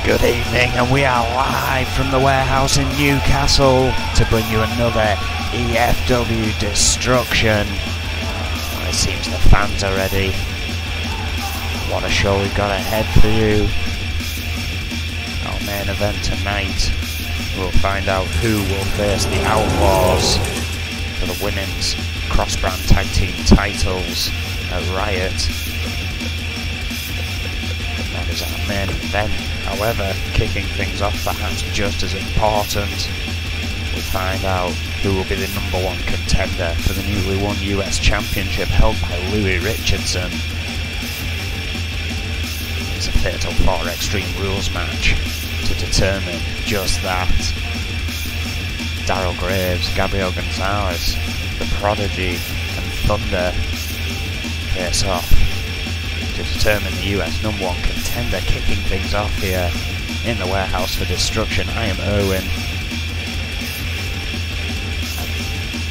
Good evening, and we are live from the warehouse in Newcastle to bring you another E.F.W destruction. Well, it seems the fans are ready. What a show we've got ahead for you. Our main event tonight, we'll find out who will face the Outlaws for the women's cross-brand tag team titles at Riot. That is our main event. However, kicking things off perhaps just as important, we'll find out who will be the #1 contender for the newly won US Championship held by Louis Richardson. It's a Fatal 4 Extreme Rules match to determine just that. Daryl Graves, Gabriel Gonzalez, The Prodigy and Thunder face off to determine the US #1 contender, kicking things off here in the warehouse for destruction. I am Erwin.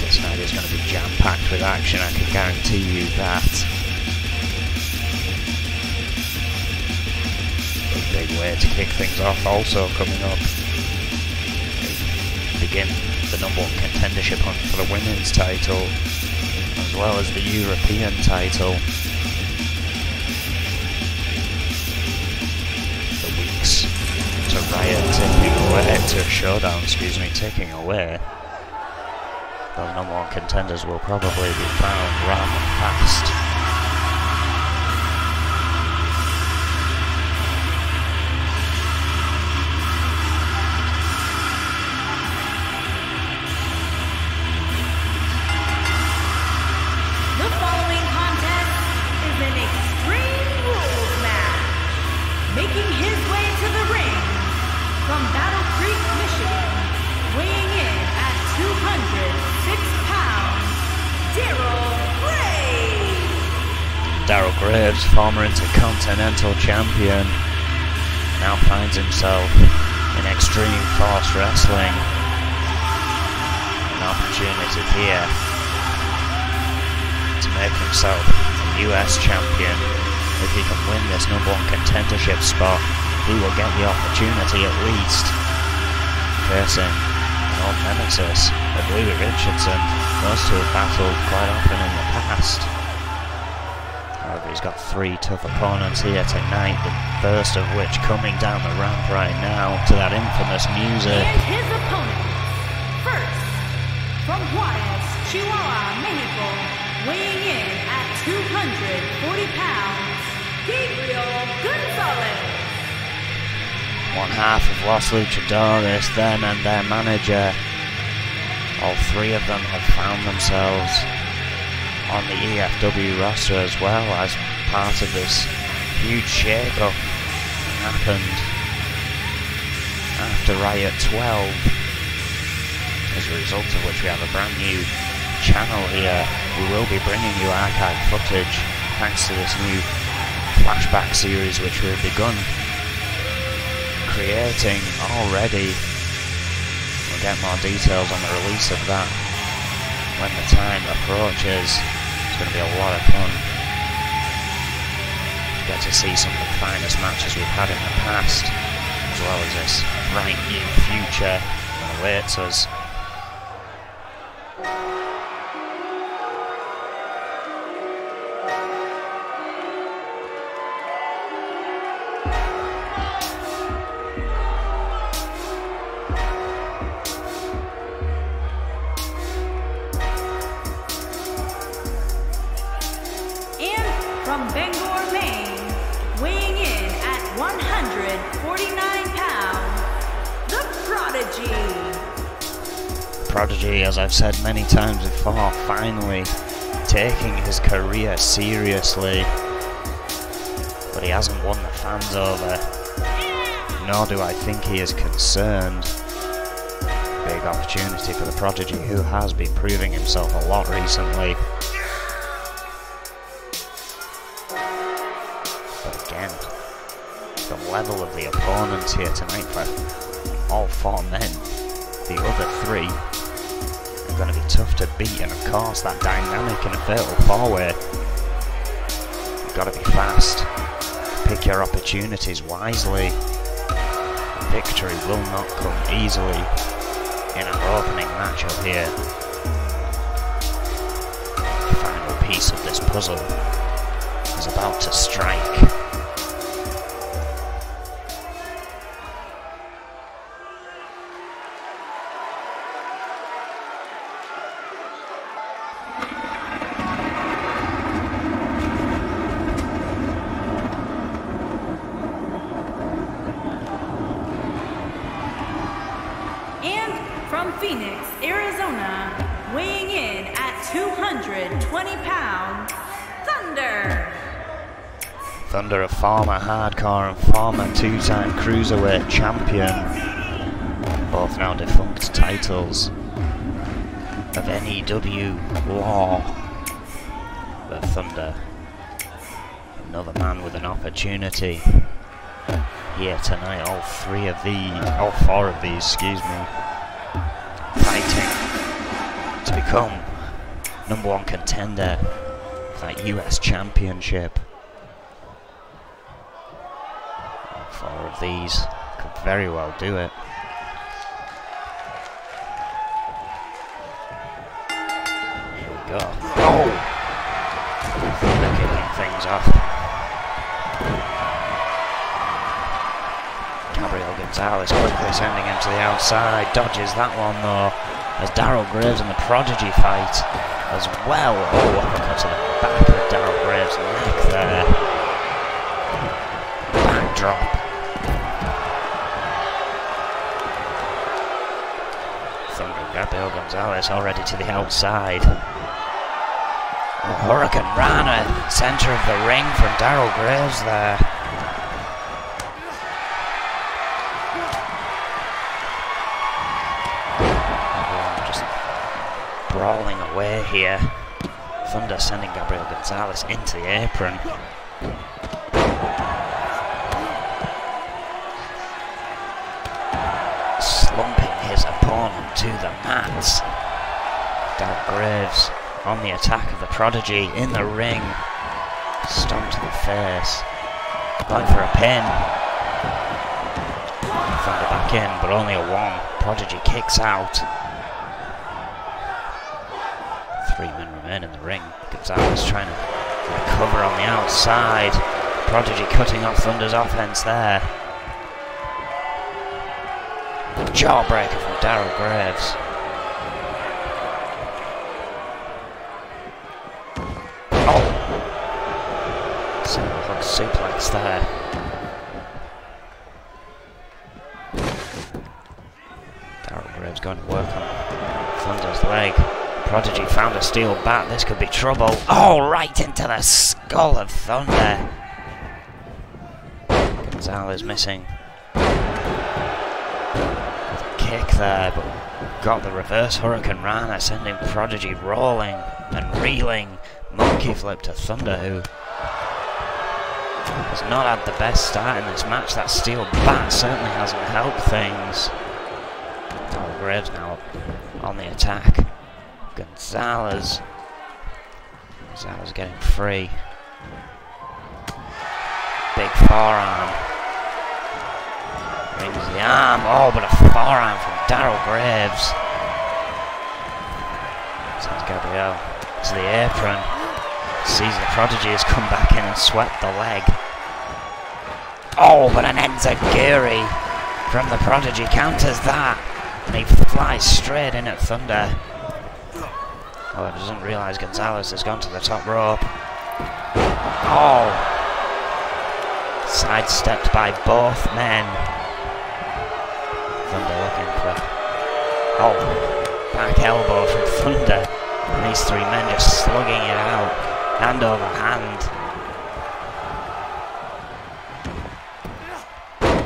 This night is going to be jam-packed with action, I can guarantee you that. Big way to kick things off also coming up. We begin the #1 contendership hunt for the women's title, as well as the European title. To Riot taking away, to Showdown, taking away. Those #1 contenders will probably be found rather fast. The following contest is an Extreme Rules match. Making his way to the ring from Battle Creek, Michigan, weighing in at 206 pounds, Daryl Graves, former Intercontinental Champion, now finds himself in Extreme Force Wrestling. An opportunity here to make himself a US Champion. If he can win this #1 contendership spot, he will get the opportunity at least facing an old nemesis of Louis Richardson. Those two have battled quite often in the past. However, he's got 3 tough opponents here tonight, the first of which coming down the ramp right now to that infamous music. And his opponent, first, from Juarez, Chihuahua, Mexico, weighing in at 240 pounds, Gabriel Gonzalez. One half of Los Luchadores, them and their manager. All 3 of them have found themselves on the E.F.W roster as well as part of this huge shake-up that happened after Riot 12. As a result of which we have a brand new channel here. We will be bringing you archive footage thanks to this new flashback series which we've begun creating already. We'll get more details on the release of that when the time approaches. It's going to be a lot of fun. Get to see some of the finest matches we've had in the past, as well as this bright new future that awaits us. From Bangor, Maine, weighing in at 149 pounds, The Prodigy. Prodigy, as I've said many times before, finally taking his career seriously. But he hasn't won the fans over, nor do I think he is concerned. Big opportunity for the Prodigy, who has been proving himself a lot recently. The level of the opponents here tonight for all 4 men. The other 3 are going to be tough to beat, and of course that dynamic in a Fatal 4-way. You've got to be fast, pick your opportunities wisely. victory will not come easily in our opening matchup here. The final piece of this puzzle is about to strike. From Phoenix, Arizona, weighing in at 220 pounds, Thunder! Thunder, a former hardcore and former two-time cruiserweight champion, both now defunct titles of NEW Law. But Thunder, another man with an opportunity here tonight. All four of these, excuse me, fighting to become #1 contender for that US Championship. All four of these could very well do it. Here we go. Oh! They're kicking things off. Gabriel Gonzalez quickly sending him to the outside, dodges that one though, as Darryl Graves in the Prodigy fight as well. Oh, uppercut to the back of Darryl Graves' neck there. Backdrop. Thunder and Gabriel Gonzalez already to the outside. Hurricane Rana, centre of the ring from Darryl Graves there. Brawling away here. Thunder sending Gabriel Gonzalez into the apron. Slumping his opponent to the mats. Darryl Graves on the attack of the Prodigy in the ring. Stomp to the face. Going for a pin. Thunder back in, but only a 1. Prodigy kicks out. 3 men remain in the ring. Gonzalez trying to recover on the outside. Prodigy cutting off Thunder's offense there. Jawbreaker from Darryl Graves. Oh! Single hook suplex there. Darryl Graves going to work on Thunder's leg. Prodigy found a steel bat. This could be trouble. Oh, right into the skull of Thunder. Gonzalez missing the kick there, but got the reverse Hurricane Rana, sending Prodigy rolling and reeling. Monkey flip to Thunder, who has not had the best start in this match. That steel bat certainly hasn't helped things. Darryl Graves now on the attack. Gonzalez getting free. Big forearm. Rings the arm. Oh, but a forearm from Darryl Graves. Sends Gabriel to the apron. Sees the Prodigy has come back in and swept the leg. Oh, but an enziguri from the Prodigy counters that. And he flies straight in at Thunder. Oh, he doesn't realise Gonzalez has gone to the top rope. Oh! Sidestepped by both men. Thunder looking for... Oh! Back elbow from Thunder. And these 3 men just slugging it out. Hand over hand.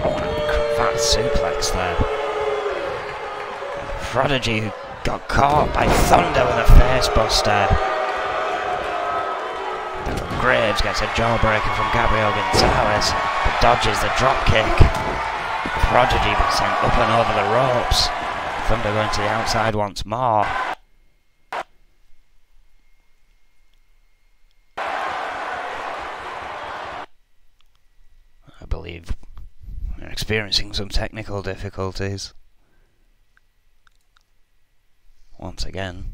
Oh, and a cravat suplex there. Prodigy who got caught by Thunder with a facebuster. Graves gets a jawbreaker from Gabriel Gonzalez, but dodges the dropkick. Prodigy been sent up and over the ropes. Thunder going to the outside once more. I believe we're experiencing some technical difficulties. Once again.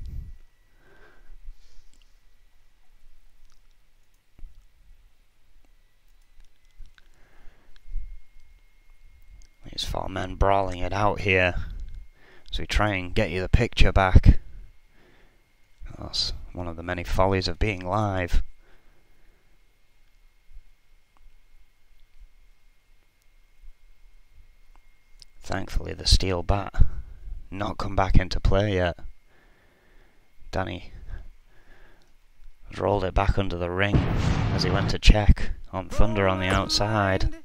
These 4 men brawling it out here as we try and get you the picture back. That's one of the many follies of being live. Thankfully the steel bat not come back into play yet. Danny has rolled it back under the ring as he went to check on Thunder on the outside.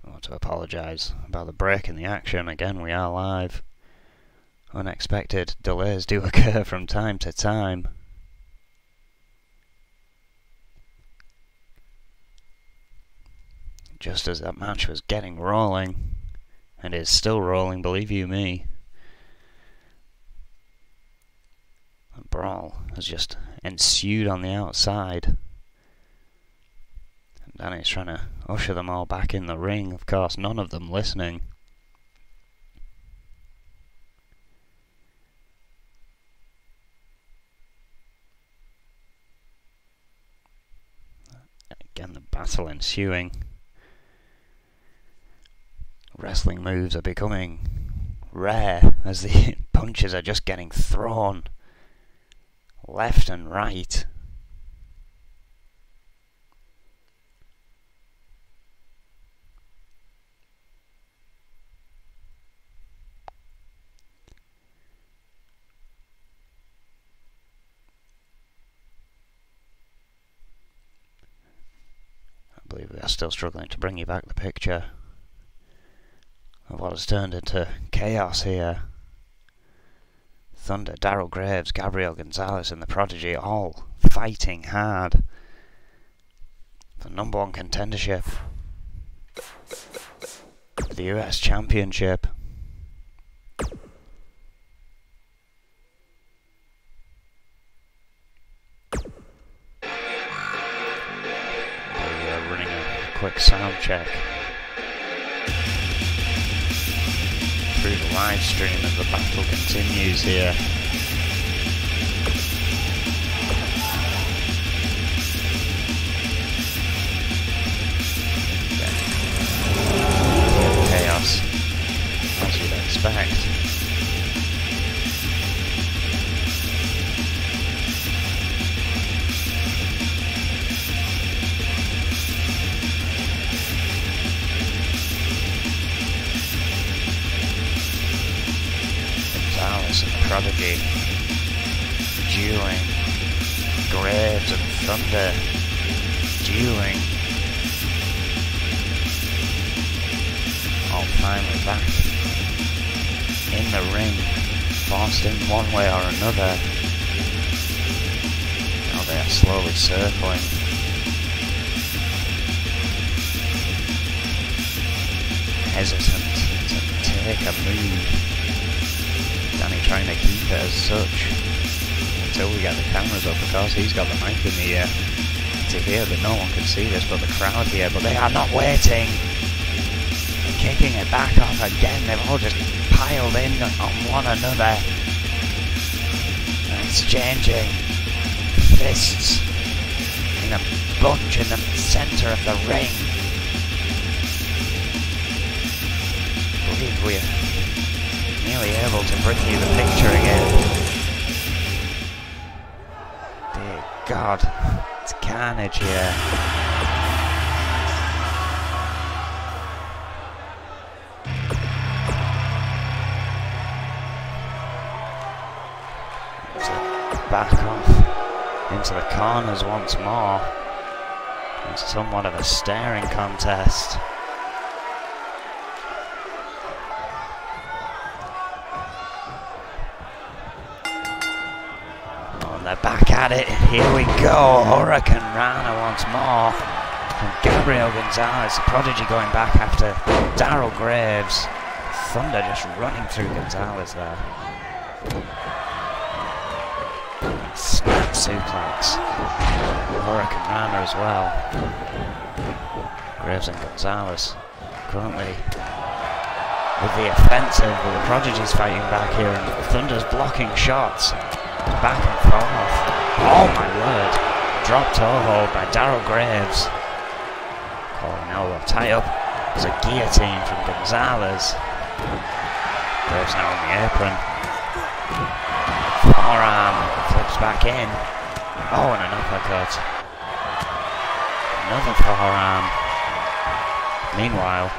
I want to apologise about the break in the action. Again, we are live. Unexpected delays do occur from time to time. Just as that match was getting rolling, and is still rolling, believe you me, a brawl has just ensued on the outside. And Danny's trying to usher them all back in the ring, of course, none of them listening. Again, the battle ensuing. Wrestling moves are becoming rare as the punches are just getting thrown left and right. I believe we are still struggling to bring you back the picture of what has turned into chaos here. Thunder, Daryl Graves, Gabriel Gonzalez and the Prodigy all fighting hard for #1 contendership, for the US Championship. We are running a quick sound check through the live stream as the battle continues here. Chaos, as you'd expect. Gonzalez and the Prodigy dueling, Graves and Thunder dueling, all finally back in the ring, forced in one way or another. Now they are slowly circling. Hesitant to take a move. Danny trying to keep it as such until we get the cameras up. Of course, he's got the mic in the ear to hear that no one can see this but the crowd here. But they are not waiting. They're kicking it back off again. They've all just piled in on one another, exchanging fists in a bunch in the centre of the ring. I believe we're nearly able to bring you the picture again. Dear God, it's carnage here. Back off into the corners once more. It's somewhat of a staring contest. They're back at it. Here we go. Hurricane Rana once more. And Gabriel Gonzalez, the Prodigy, going back after Daryl Graves. Thunder just running through Gonzalez there. Snap suplex. Hurricane Rana as well. Graves and Gonzalez currently with the offensive, but the Prodigy's fighting back here, and Thunder's blocking shots. Back and forth. Oh my word. Drop toe hold by Daryl Graves. Calling elbow tie up. There's a guillotine from Gonzalez. Graves now on the apron. Forearm. Flips back in. Oh, and an uppercut. Another forearm. Meanwhile,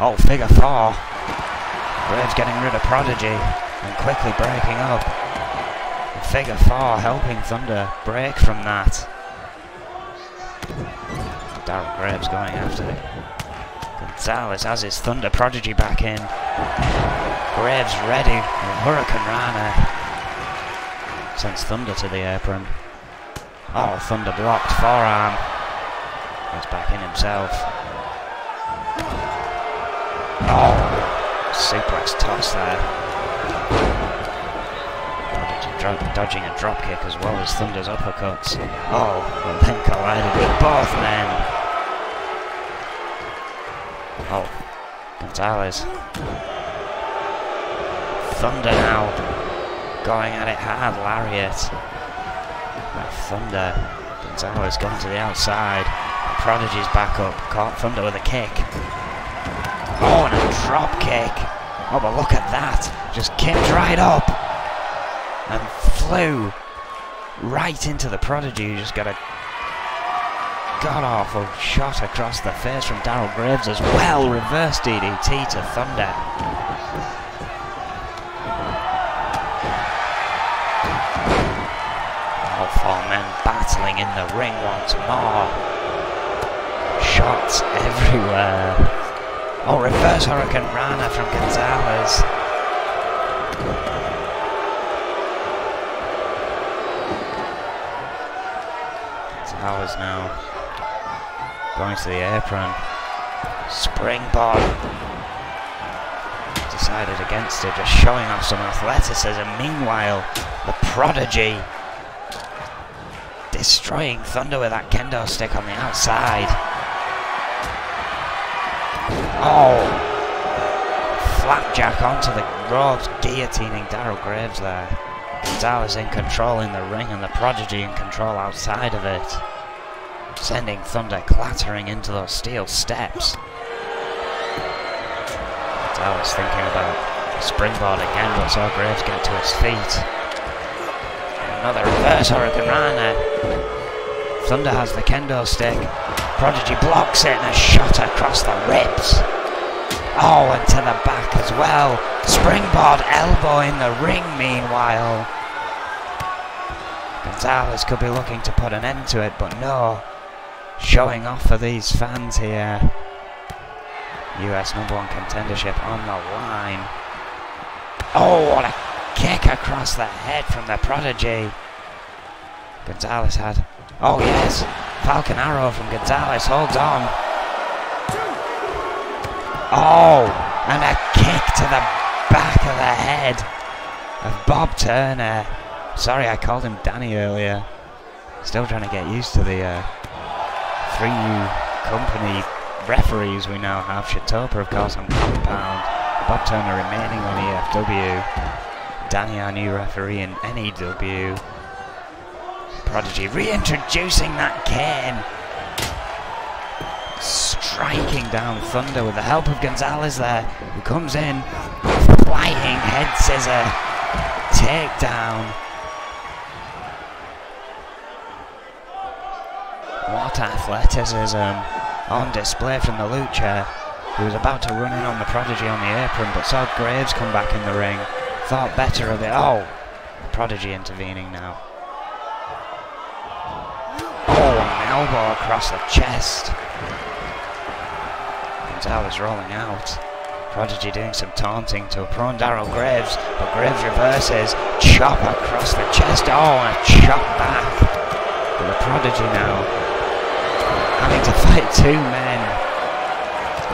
oh, figure four. Graves getting rid of Prodigy and quickly breaking up. And figure four helping Thunder break from that. Daryl Graves going after it. Gonzalez has his Thunder Prodigy back in. Graves ready. And Hurricane Rana sends Thunder to the apron. Oh, Thunder blocked forearm. He's back in himself. Oh, suplex toss there. Dodging a dropkick as well as Thunder's uppercuts. Oh, but then collided with both men. Oh, Gonzalez. Thunder now going at it hard, lariat. Thunder. Gonzalez going to the outside. Prodigy's back up. Caught Thunder with a kick. Oh, and a drop kick. Oh, but look at that. Just kicked right up. And flew right into the Prodigy, who just got a god-awful shot across the face from Daryl Graves as well. Reverse DDT to Thunder. All four men battling in the ring once more. Shots everywhere. Oh, reverse Hurricane Rana from Gonzalez. Gonzalez now going to the apron. Springboard. Decided against it, just showing off some athleticism. Meanwhile, the Prodigy destroying Thunder with that kendo stick on the outside. Oh! Flapjack onto the ropes, guillotining Daryl Graves there. Gonzalez in control in the ring and the Prodigy in control outside of it. Sending Thunder clattering into those steel steps. Gonzalez thinking about the springboard again, but saw Graves get to his feet. Another reverse Hurricane Rana. Thunder has the kendo stick. Prodigy blocks it and a shot across the ribs. Oh, and to the back as well. Springboard elbow in the ring meanwhile. Gonzalez could be looking to put an end to it, but no. Showing off for these fans here. US #1 contendership on the line. Oh, what a kick across the head from the Prodigy. Gonzalez had... Oh yes, Falcon Arrow from Gonzalez, holds on. Oh, and a kick to the back of the head of Bob Turner. Sorry, I called him Danny earlier. Still trying to get used to the 3 new company referees we now have. Chatopa, of course, on Compound. Bob Turner remaining on E.F.W. Danny, our new referee in NEW. Prodigy reintroducing that cane. Striking down Thunder with the help of Gonzalez there, who comes in. Flying head scissor. Takedown. What athleticism on display from the Lucha, who was about to run in on the Prodigy on the apron, but saw Graves come back in the ring. Thought better of it. Oh, the Prodigy intervening now. Oh, an elbow across the chest. Gonzalez rolling out. Prodigy doing some taunting to a prone Daryl Graves, but Graves reverses. Chop across the chest. Oh, and a chop back. But the Prodigy now having to fight 2 men.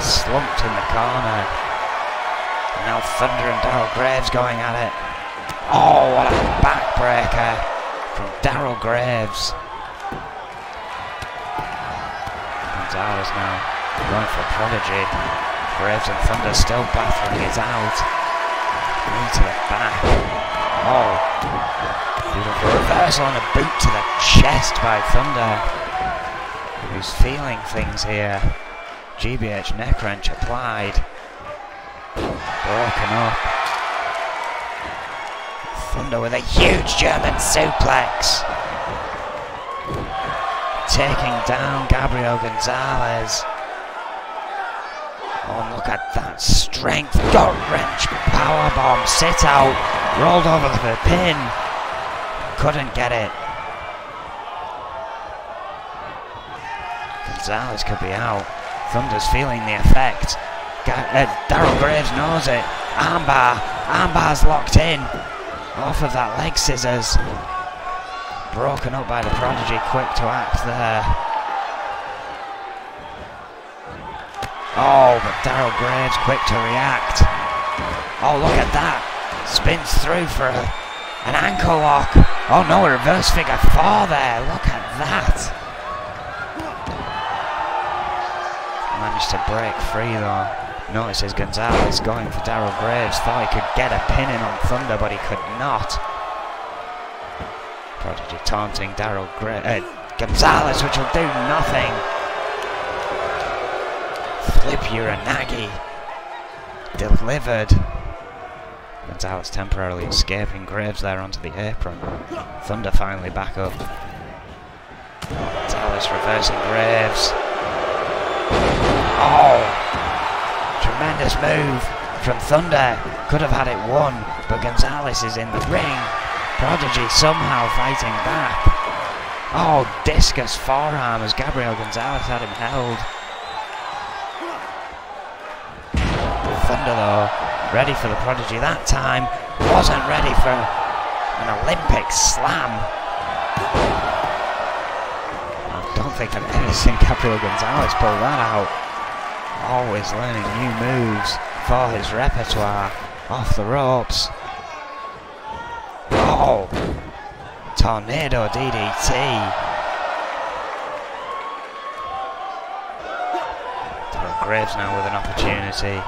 Slumped in the corner. And now Thunder and Daryl Graves going at it. Oh, what a backbreaker Daryl Graves. Gonzalez now going for Prodigy. Graves and Thunder still battling it out. Knee to the back. Oh, beautiful reversal and a boot to the chest by Thunder, who's feeling things here. GBH neck wrench applied. Broken up. Thunder with a huge German suplex. Taking down Gabriel Gonzalez. Oh, look at that strength. Gut wrench, powerbomb, sit out, rolled over the pin. Couldn't get it. Gonzalez could be out. Thunder's feeling the effect. Daryl Graves knows it. Armbar. Armbar's locked in. Off of that leg scissors. Broken up by the Prodigy. Quick to act there. Oh, but Daryl Graves quick to react. Oh, look at that. Spins through for an ankle lock. Oh no, a reverse figure 4 there. Look at that. Managed to break free though. Notices Gonzalez going for Daryl Graves. Thought he could get a pin in on Thunder, but he could not. Prodigy taunting Gonzalez, which will do nothing. Flip Uranagi. Delivered. Gonzalez temporarily escaping Graves there onto the apron. Thunder finally back up. Gonzalez reversing Graves. Oh! Tremendous move from Thunder. Could have had it won, but Gonzalez is in the ring. Prodigy somehow fighting back. Oh, discus forearm as Gabriel Gonzalez had him held. Thunder though, ready for the Prodigy that time. Wasn't ready for an Olympic slam. I don't think I've ever seen Gabriel Gonzalez pull that out. Always learning new moves for his repertoire. Off the ropes. Oh! Tornado DDT. Daryl Graves now with an opportunity.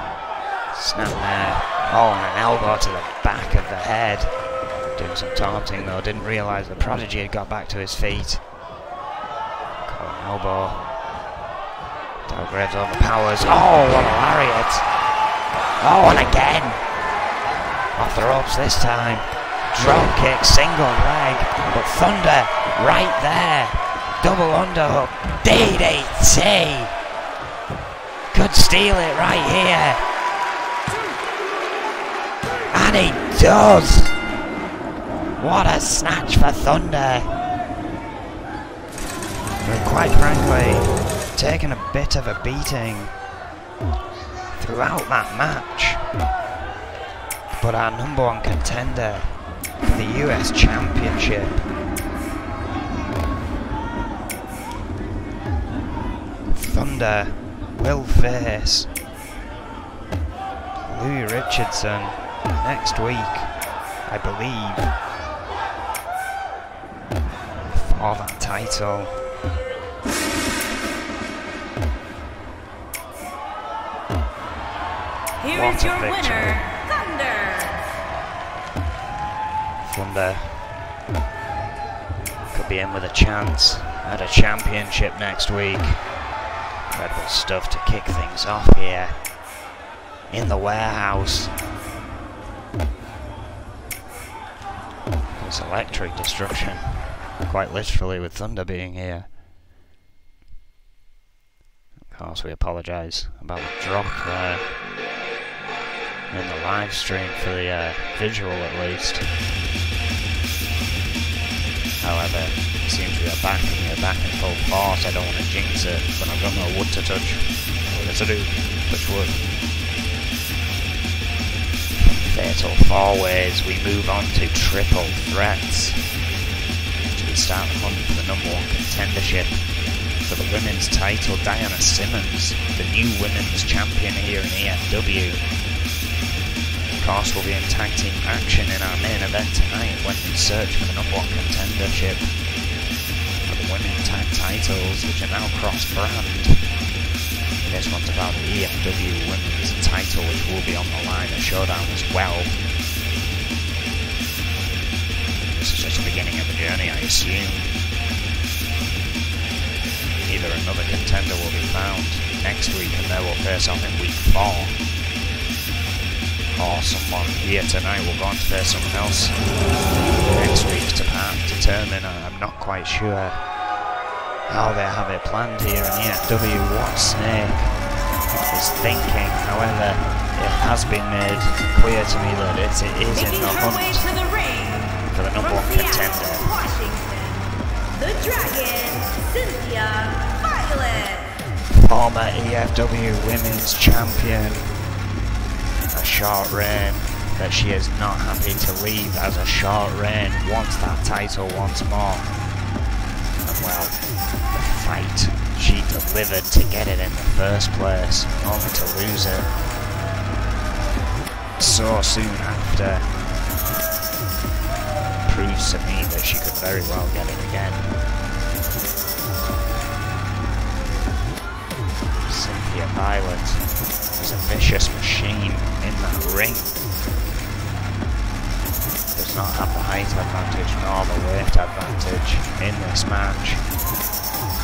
Snap there. Oh, and an elbow to the back of the head. Doing some taunting though. Didn't realise the Prodigy had got back to his feet. Got an elbow. Daryl Graves overpowers. Oh, what a lariat. Oh, and again. Off the ropes this time. Drop kick, single leg. But Thunder right there. Double underhook. DDT. Could steal it right here. And he does! What a snatch for Thunder! But quite frankly, taken a bit of a beating throughout that match. But our #1 contender for the US Championship. Thunder will face Louis Richardson next week, I believe, for that title. Here What is your a victory. winner, Thunder. Thunder could be in with a chance at a championship next week. Incredible stuff to kick things off here in the warehouse. It's electric destruction, quite literally, with Thunder being here. Of course, we apologise about the drop there in the live stream for the visual at least. However, it seems we are back and we are back in full force. I don't want to jinx it, but I've got no wood to touch. What does I do? Touch wood. Fatal 4-ways, we move on to triple threats. We start the hunt for the #1 contendership for the women's title. Diana Simmons, the new women's champion here in E.F.W. of course, will be in tag team action in our main event tonight when we search for the #1 contendership for the women's tag titles, which are now cross-brand. This one's about the E.F.W women's title, which will be on the line at Showdown as well. This is just the beginning of the journey, I assume. Either another contender will be found next week and they will face off in week 4. Or someone here tonight will go on to face someone else next week to determine. I'm not quite sure how they have it planned here in E.F.W. what Snake is thinking. However, it has been made clear to me that it is in the hunt for the #1 contender. The Dragon, Cynthia Violet. Former E.F.W Women's Champion. A short reign that she is not happy to leave as a short reign. Wants that title once more. And well, the fight she delivered to get it in the first place, only to lose it so soon after, proves to me that she could very well get it again. Cynthia Violet is a vicious machine in that ring. Does not have the height advantage nor the weight advantage in this match,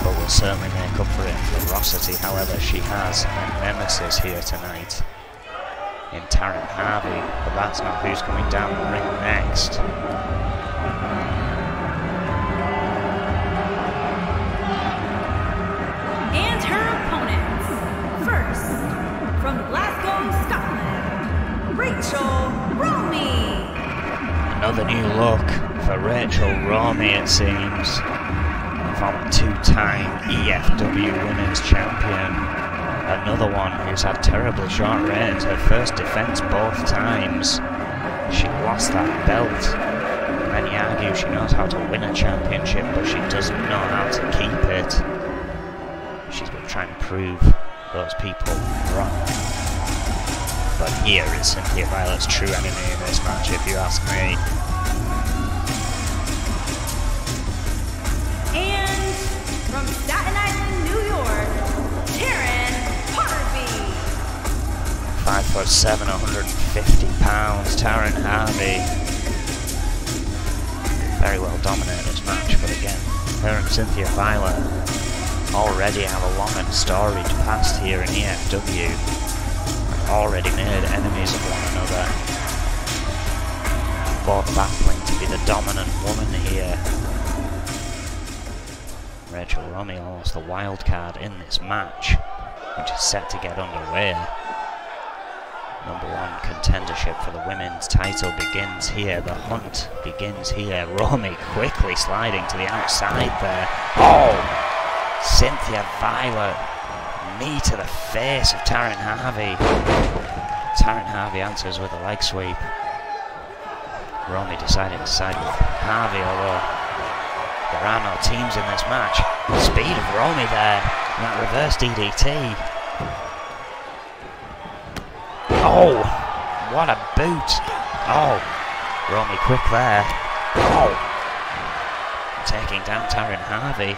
but will certainly make up for it in ferocity. However, she has a nemesis here tonight in Taryn Harvey, but that's not who's coming down the ring next. And her opponents, first, from Glasgow, Scotland, Rachel Romey. Another new look for Rachel Romey, it seems. Former 2-time E.F.W Women's Champion. Another one who's had terribly short reigns. Her first defense both times. She lost that belt. Many argue she knows how to win a championship, but she doesn't know how to keep it. She's been trying to prove those people wrong. But here is Cynthia Violet's true enemy in this match, if you ask me. And from Staten Island, New York, Taryn Harvey. 5'7", 150 pounds, Taryn Harvey. Very well dominated this match, but again, her and Cynthia Violet already have a long and storied past here in E.F.W. Already made enemies of one another. Both battling to be the dominant woman here. Rachel Romey almost the wild card in this match, which is set to get underway. #1 contendership for the women's title begins here. The hunt begins here. Romey quickly sliding to the outside there. Oh! Cynthia Violet. Knee to the face of Taryn Harvey. Taryn Harvey answers with a leg sweep. Romey decided to side with Harvey, although there are no teams in this match. The speed of Romey there. That reverse DDT. Oh! What a boot. Oh! Romey quick there. Oh! Taking down Taryn Harvey.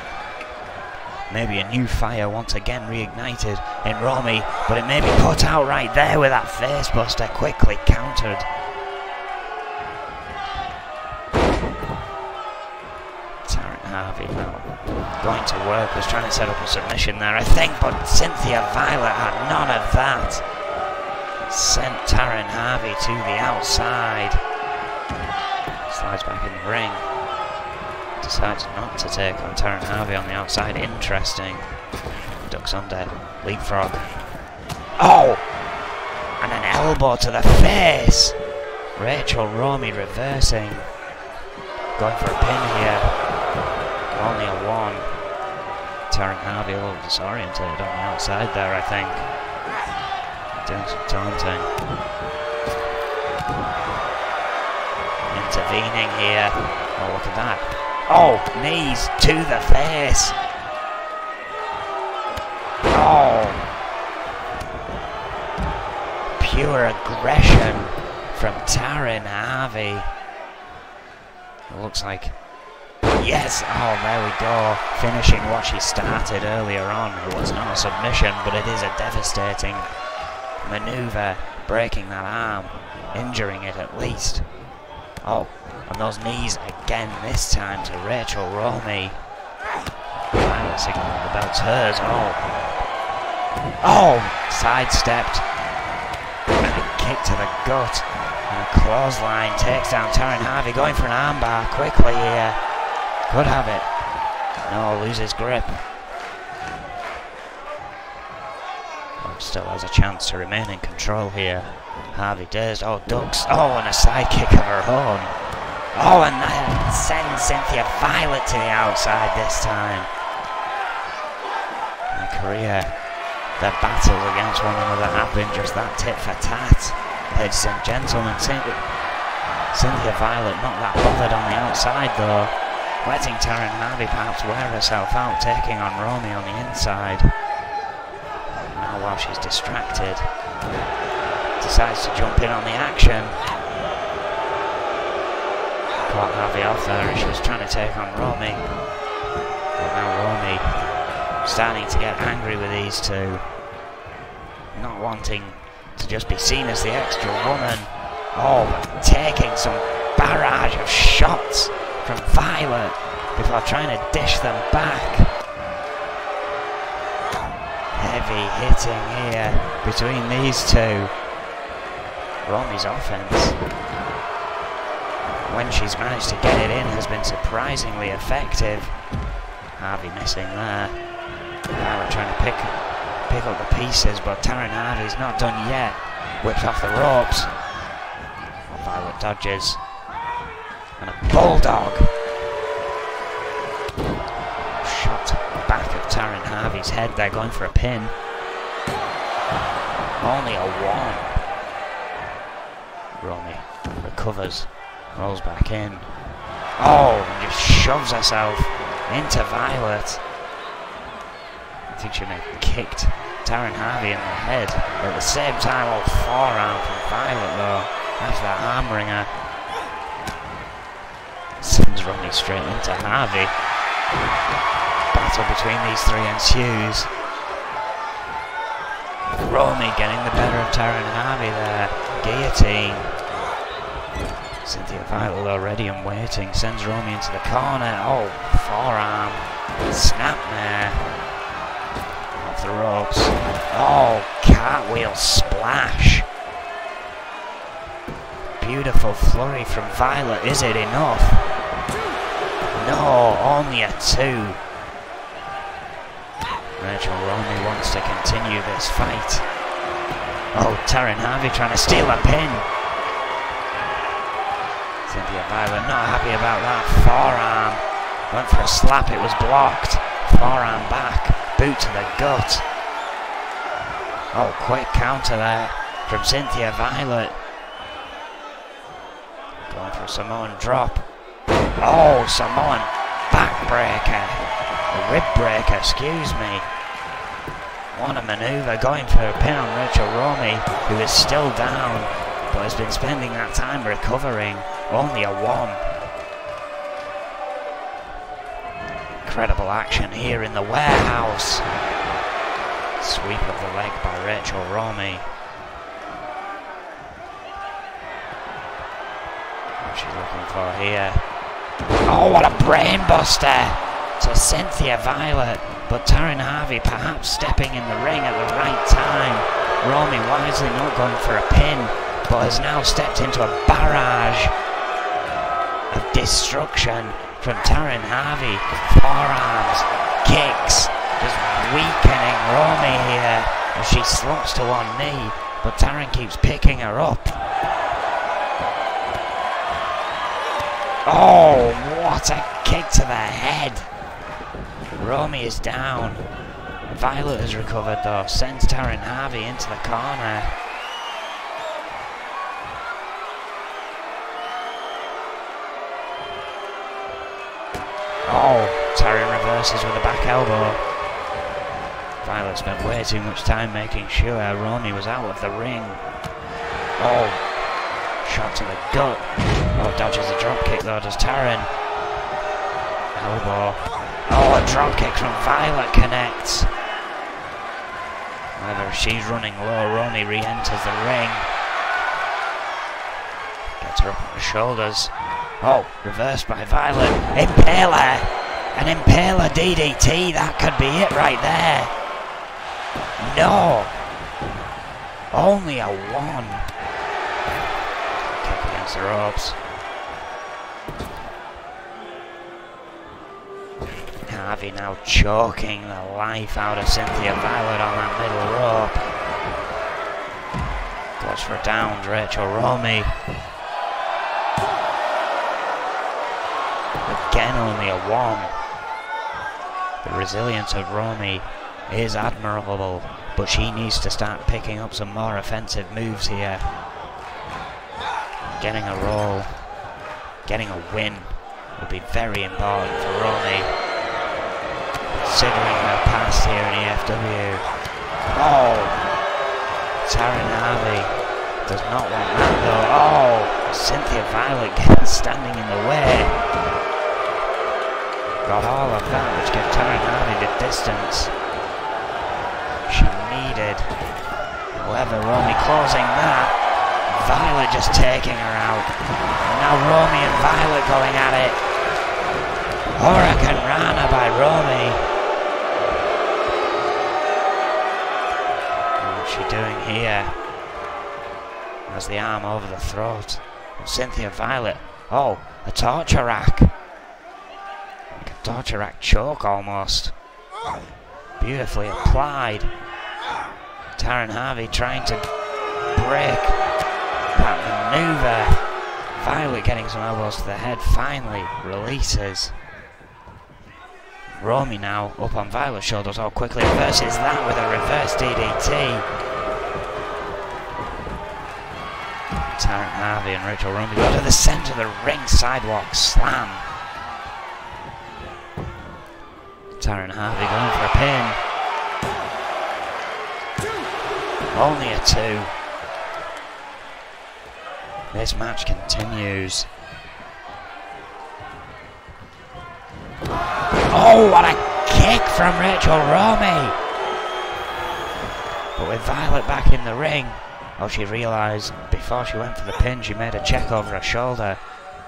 Maybe a new fire once again reignited in Romey, but it may be put out right there with that facebuster quickly countered. Taryn Harvey now going to work, was trying to set up a submission there, I think, but Cynthia Violet had none of that. Sent Taryn Harvey to the outside. Slides back in the ring. Decides not to take on Taryn Harvey on the outside. Interesting. Ducks under. Leapfrog. Oh! And an elbow to the face! Rachel Romey reversing. Going for a pin here. Only a 1. Taryn Harvey a little disoriented on the outside there, I think. Doing some taunting. Intervening here. Oh, look at that. Oh, knees to the face. Oh. Pure aggression from Taryn Harvey. It looks like... Yes! Oh, there we go. Finishing what she started earlier on. It was not a submission, but it is a devastating maneuver. Breaking that arm. Injuring it at least. Oh, and those knees again, this time to Rachel Romey. Violet signaling the belt's hers. Oh, sidestepped. And a kick to the gut. And a clothesline takes down Taryn Harvey, going for an armbar quickly here. Could have it. No, loses grip. But still has a chance to remain in control here. Harvey dazed. Oh, ducks. Oh, and a side kick of her own. Oh, and that sends Cynthia Violet to the outside this time. In career, their battles against one another have been just that tit for tat. Ladies and gentlemen, Cynthia Violet not that bothered on the outside though. Letting Taryn Harvey perhaps wear herself out, taking on Romey on the inside. Now while she's distracted, decides to jump in on the action. Caught Harvey off there as she was trying to take on Romey. But now Romey starting to get angry with these two. Not wanting to just be seen as the extra woman. Oh, but taking some barrage of shots from Violet before trying to dish them back. Heavy hitting here between these two. Romey's offense, when she's managed to get it in, has been surprisingly effective. Harvey missing there. Violet trying to pick up the pieces, but Taryn Harvey's not done yet. Whips off the ropes. Violet dodges. And a bulldog. Shot back of Taryn Harvey's head there, going for a pin. Only a one. Romey recovers, rolls back in. Oh, and just shoves herself into Violet. I think she may have kicked Taryn Harvey in the head. At the same time, forearm from Violet though, after that arm wringer. Sends Romey straight into Harvey. Battle between these three ensues. Romey getting the better of Taryn Harvey there. Guillotine. Cynthia Violet already and waiting. Sends Romey into the corner. Oh, forearm. Snapmare. Off the ropes. Oh, cartwheel splash. Beautiful flurry from Violet. Is it enough? No, only a 2. Rachel Romey wants to continue this fight. Oh, Taryn Harvey trying to steal a pin. Cynthia Violet not happy about that. Forearm. Went for a slap, it was blocked. Forearm back. Boot to the gut. Oh, quick counter there from Cynthia Violet. Going for a Samoan drop. Oh, Samoan backbreaker. A rib breaker, excuse me. What a maneuver, going for a pin on Rachel Romey, who is still down, but has been spending that time recovering. Only a 1. Incredible action here in the warehouse. Sweep of the leg by Rachel Romey. What she's looking for here. Oh, what a brainbuster to Cynthia Violet. But Taryn Harvey perhaps stepping in the ring at the right time. Romey wisely not going for a pin, but has now stepped into a barrage of destruction from Taryn Harvey. Forearms, kicks, just weakening Romey here as she slumps to one knee, but Taryn keeps picking her up. Oh, what a kick to the head. Romey is down. Violet has recovered though, sends Taryn Harvey into the corner. Oh, Taryn reverses with a back elbow. Violet spent way too much time making sure Romey was out of the ring. Oh, Shot to the gut. Oh, dodges a dropkick though, does Taryn. Elbow. Oh, a dropkick from Violet connects. However, she's running low. Romy re-enters the ring. Gets her up on the shoulders. Oh, reversed by Violet. Impaler! An Impaler DDT, that could be it right there. No! Only a 1. Kick against the ropes. Harvey now choking the life out of Cynthia Violet on that middle rope. Goes for down, Rachel Romy. Again, only a 1. The resilience of Romy is admirable, but she needs to start picking up some more offensive moves here. Getting a roll, getting a win will be very important for Romy, considering her past here in E.F.W. Oh! Taryn Harvey does not want that though. Oh! Cynthia Violet standing in the way. Got all of that, which gave Taryn Harvey the distance she needed. However, Romy closing that. Violet just taking her out. And now Romy and Violet going at it. Hurricane Rana by Romy. What's she doing here? Has the arm over the throat of Cynthia Violet. Oh, a torture rack. Like a torture rack choke almost. Beautifully applied. Taryn Harvey trying to break that maneuver. Violet getting some elbows to the head, finally releases. Romy now up on Violet's shoulders. Oh, quickly reverses that with a reverse DDT. Taryn Harvey and Rachel Romy go to the centre of the ring, sidewalk slam. Taryn Harvey going for a pin. Only a 2. This match continues. Oh, what a kick from Rachel Romy! But with Violet back in the ring, oh, she realised before she went for the pin, she made a check over her shoulder.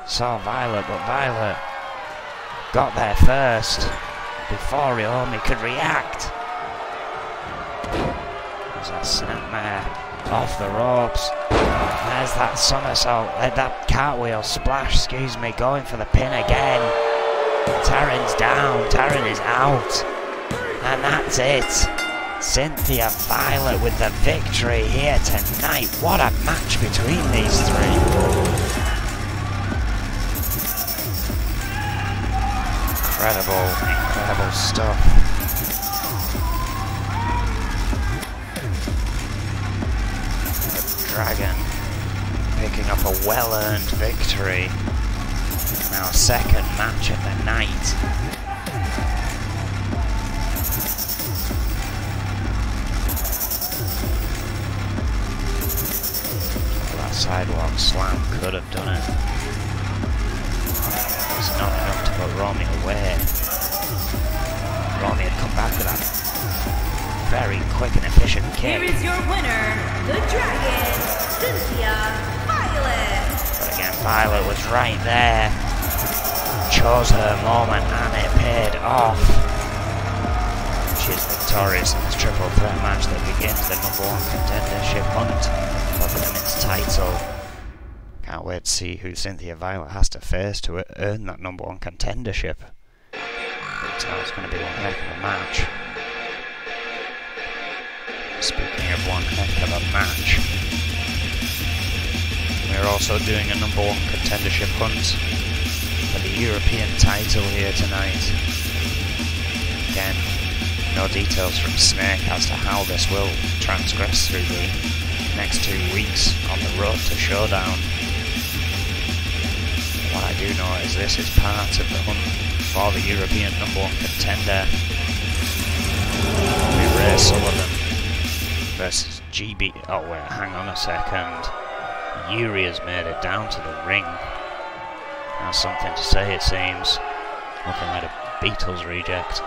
Saw Violet, but Violet got there first before Romy could react. There's that snapmare off the ropes. There's that somersault, that cartwheel splash, excuse me, going for the pin again. Taryn's down, Taryn is out. And that's it. Cynthia Violet with the victory here tonight. What a match between these 3. Incredible stuff. Dragon picking up a well-earned victory. Now 2nd match of the night. Well, that sidewalk slam could have done it. It's not enough to put Romy away. Romy had come back with that very quick and efficient kick. Here is your winner, the Dragon, Cynthia Violet. But again, Violet was right there. Chose her moment and it paid off. She is victorious in this triple threat match that begins the #1 contendership hunt for the women's title. Can't wait to see who Cynthia Violet has to face to earn that #1 contendership. It's going to be one heck of a match. Speaking of one heck of a match, we're also doing a #1 contendership hunt for the European title here tonight. Again, no details from Snake as to how this will transgress through the next 2 weeks on the road to Showdown. What I do know is this is part of the hunt for the European #1 contender. Ray Sullivan versus GB. Oh wait, hang on a second. Yuri has made it down to the ring. Has something to say, it seems. Nothing like a Beatles reject.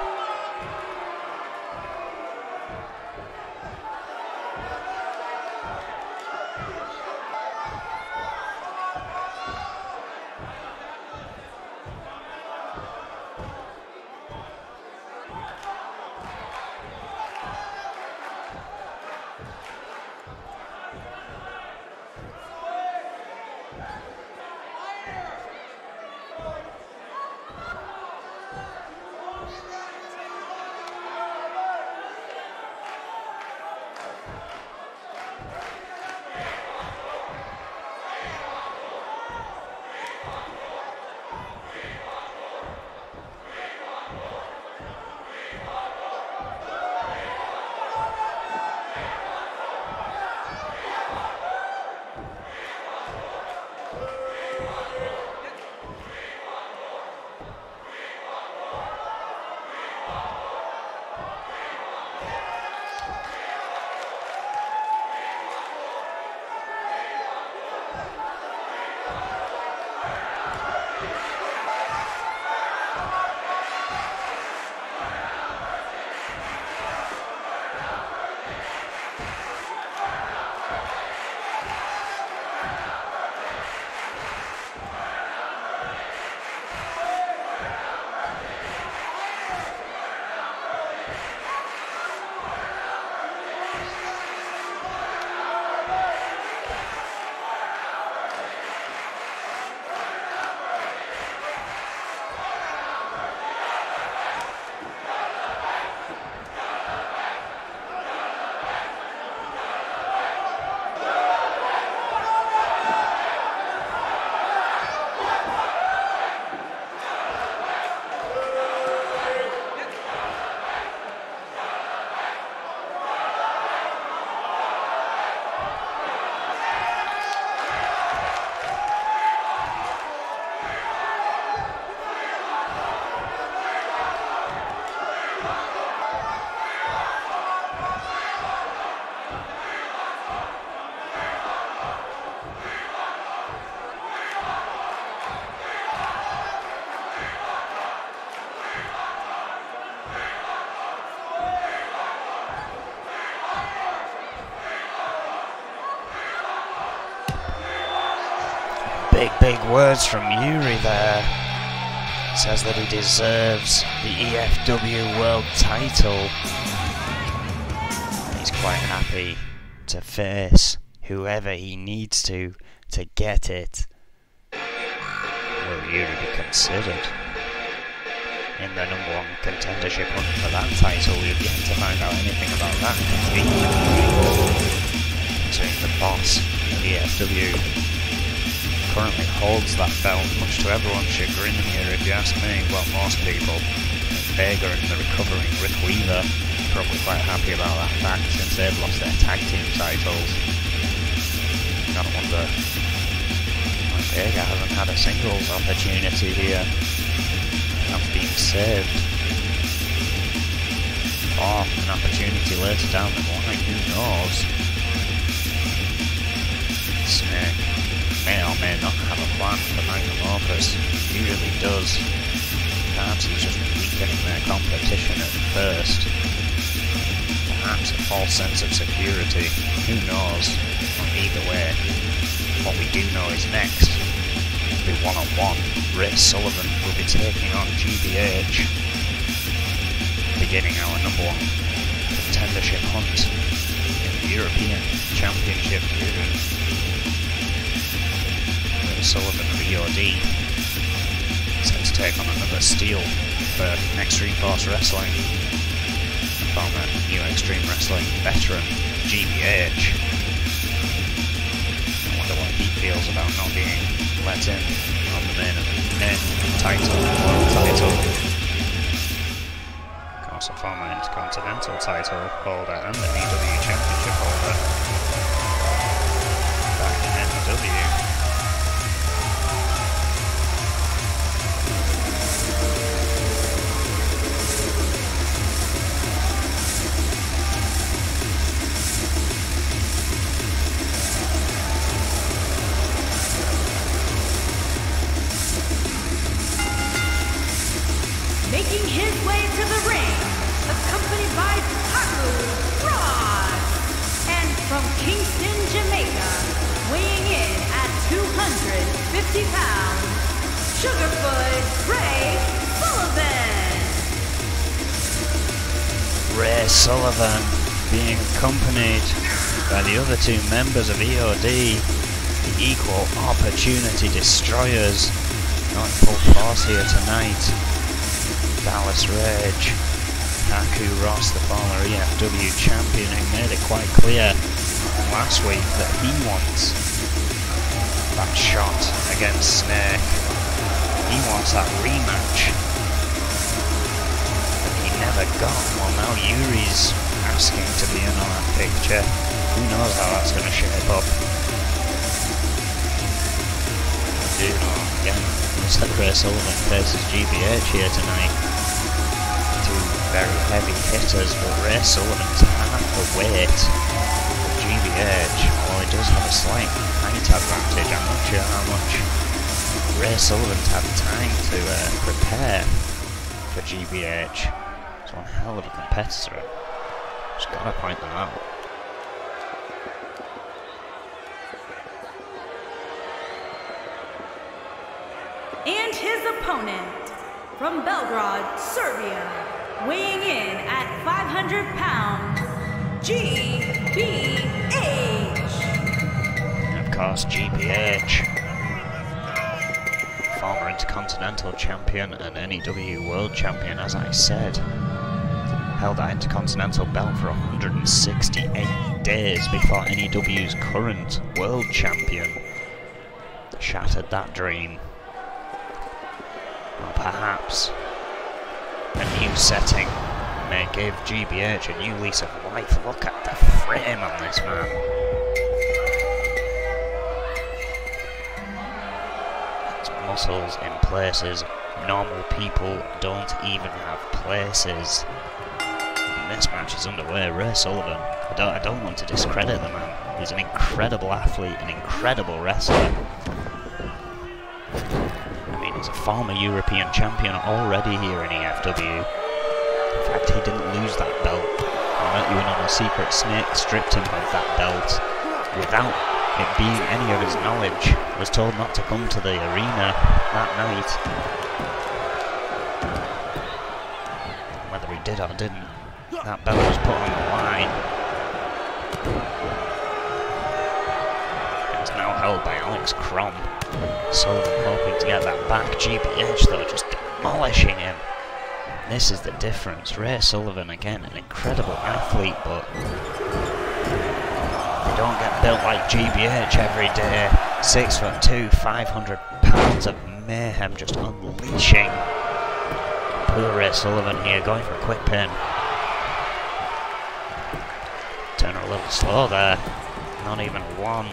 Big words from Yuri there. Says that he deserves the E.F.W world title. He's quite happy to face whoever he needs to get it. Will Yuri be considered in the #1 contendership hunt for that title? We've yet to find out anything about that. Between the boss and E.F.W. currently holds that belt, much to everyone's chagrin here, if you ask me. Well, most people. Vega and the recovering Rick Weaver probably quite happy about that fact, since they've lost their tag team titles. I wonder why Vega hasn't had a singles opportunity here. That's being saved. Or an opportunity later down the line, who knows? Snake may or may not have a plan for Magnum Opus. He really does. Perhaps he's just weakening their competition at first. Perhaps a false sense of security. Who knows? Well, either way, what we do know is next will be one-on-one. Ray Sullivan will be taking on GBH, beginning our #1 contendership hunt in the European Championship Division. Sullivan of EOD set to take on another steal for Extreme Force Wrestling. Former New Extreme Wrestling veteran, GBH. I wonder what he feels about not being let in on the main title, world title. Of course, a former Intercontinental title holder and an EW Championship holder back in NW. Making his way to the ring, accompanied by Haku Ross. And from Kingston, Jamaica, weighing in at 250 pounds, Sugarfoot Ray Sullivan. Ray Sullivan being accompanied by the other two members of EOD, the Equal Opportunity Destroyers, not in full force here tonight. Dallas Rage, Haku Ross, the former E.F.W champion, who made it quite clear last week that he wants that shot against Snake. He wants that rematch that he never got. Well, now Yuri's asking to be in on that picture. Who knows how that's going to shape up. Do know, again, looks like Ray Sullivan faces GBH here tonight. Two very heavy hitters, but Ray Sullivan's half the weight of GBH. Well, he does have a slight height advantage. I'm not sure how much Ray Sullivan's had time to prepare for GBH. He's one hell of a competitor. Just gotta point that out. And his opponent, from Belgrade, Serbia, weighing in at 500 pounds, GBH. And of course, GBH, former Intercontinental Champion and NEW World Champion, as I said, held that Intercontinental belt for 168 days before NEW's current World Champion shattered that dream. Or perhaps a new setting may give GBH a new lease of life. Look at the frame on this man. It's muscles in places normal people don't even have places. And this match is underway. Ray Sullivan, I don't want to discredit the man. He's an incredible athlete, an incredible wrestler. He's a former European champion already here in E.F.W. In fact, he didn't lose that belt. I'll let you in on a secret. Snake stripped him of that belt without it being any of his knowledge. Was told not to come to the arena that night. Whether he did or didn't, that belt was put on the line. It's now held by Alex Crom. Sullivan hoping to get that back. GBH though just demolishing him. This is the difference. Ray Sullivan, again, an incredible athlete, but they don't get built like GBH every day. 6'2", 500 pounds of mayhem just unleashing. Poor Ray Sullivan here, going for a quick pin. Turner a little slow there. Not even a one.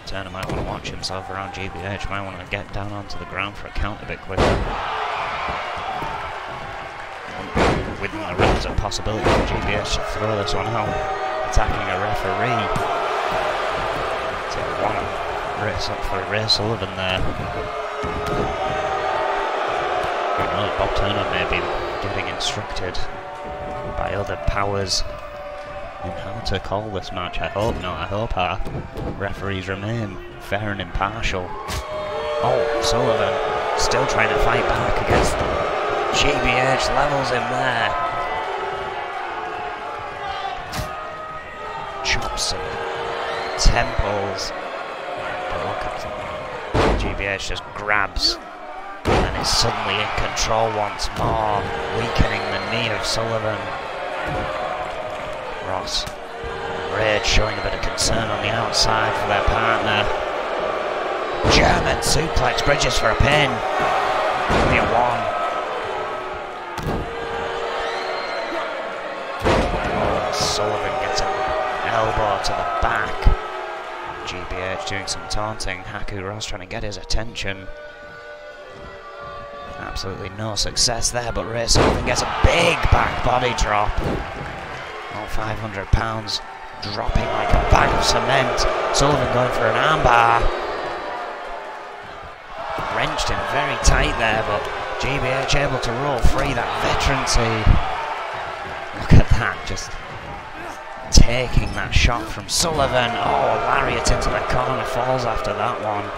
Turner might want to watch himself around GBH, might want to get down onto the ground for a count a bit quicker. Within the realms of possibility for GBH to throw this one out, attacking a referee. Take one for Ray Sullivan there. Who knows, Bob Turner may be getting instructed by other powers in how to call this match. I hope not. I hope our referees remain fair and impartial. Oh, Sullivan still trying to fight back against them. GBH levels him there. Chops him. Temples. But look at them. GBH just grabs and is suddenly in control once more, weakening the knee of Sullivan. Ross, Rage showing a bit of concern on the outside for their partner. German suplex, Bridges for a pin. Only a one. Oh, Sullivan gets an elbow to the back. GBH doing some taunting. Haku Ross trying to get his attention. Absolutely no success there, but Ray Sullivan gets a big back body drop. All 500 pounds dropping like a bag of cement. Sullivan going for an armbar. Wrenched him very tight there, but GBH able to roll free that veterancy. Look at that, just taking that shot from Sullivan. Oh, lariat into the corner, falls after that one.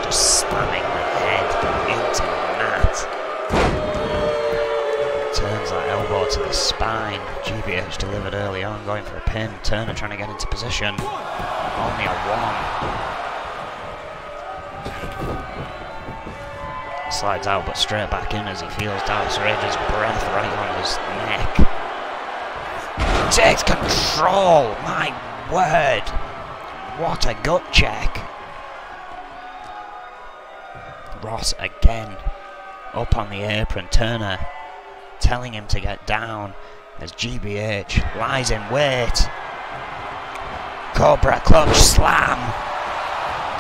Just slamming the head into the mat. Turns that elbow to the spine. GBH delivered early on, going for a pin. Turner trying to get into position. Only a one. Slides out but straight back in as he feels Dallas Rage's breath right on his neck. Takes control! My word! What a gut check! Ross again up on the apron. Turner telling him to get down as GBH lies in wait. Cobra clutch slam!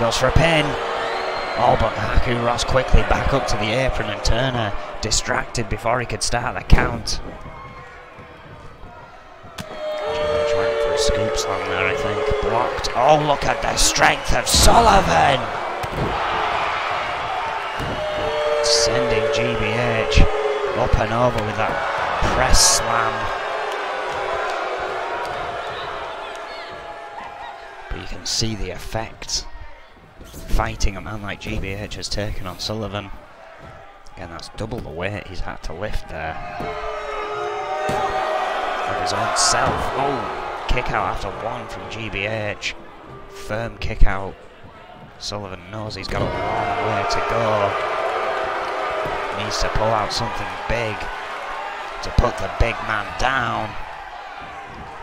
Goes for a pin. Oh, but Haku Ross quickly back up to the apron and Turner distracted before he could start the count. GBH went for a scoop slam there, I think. Blocked. Oh, look at the strength of Sullivan! Sending GBH up and over with that press slam. But you can see the effect fighting a man like GBH has taken on Sullivan. Again, that's double the weight he's had to lift there. Of his own self. Oh, kick out after one from GBH. Firm kick out. Sullivan knows he's got a long way to go. Needs to pull out something big to put the big man down.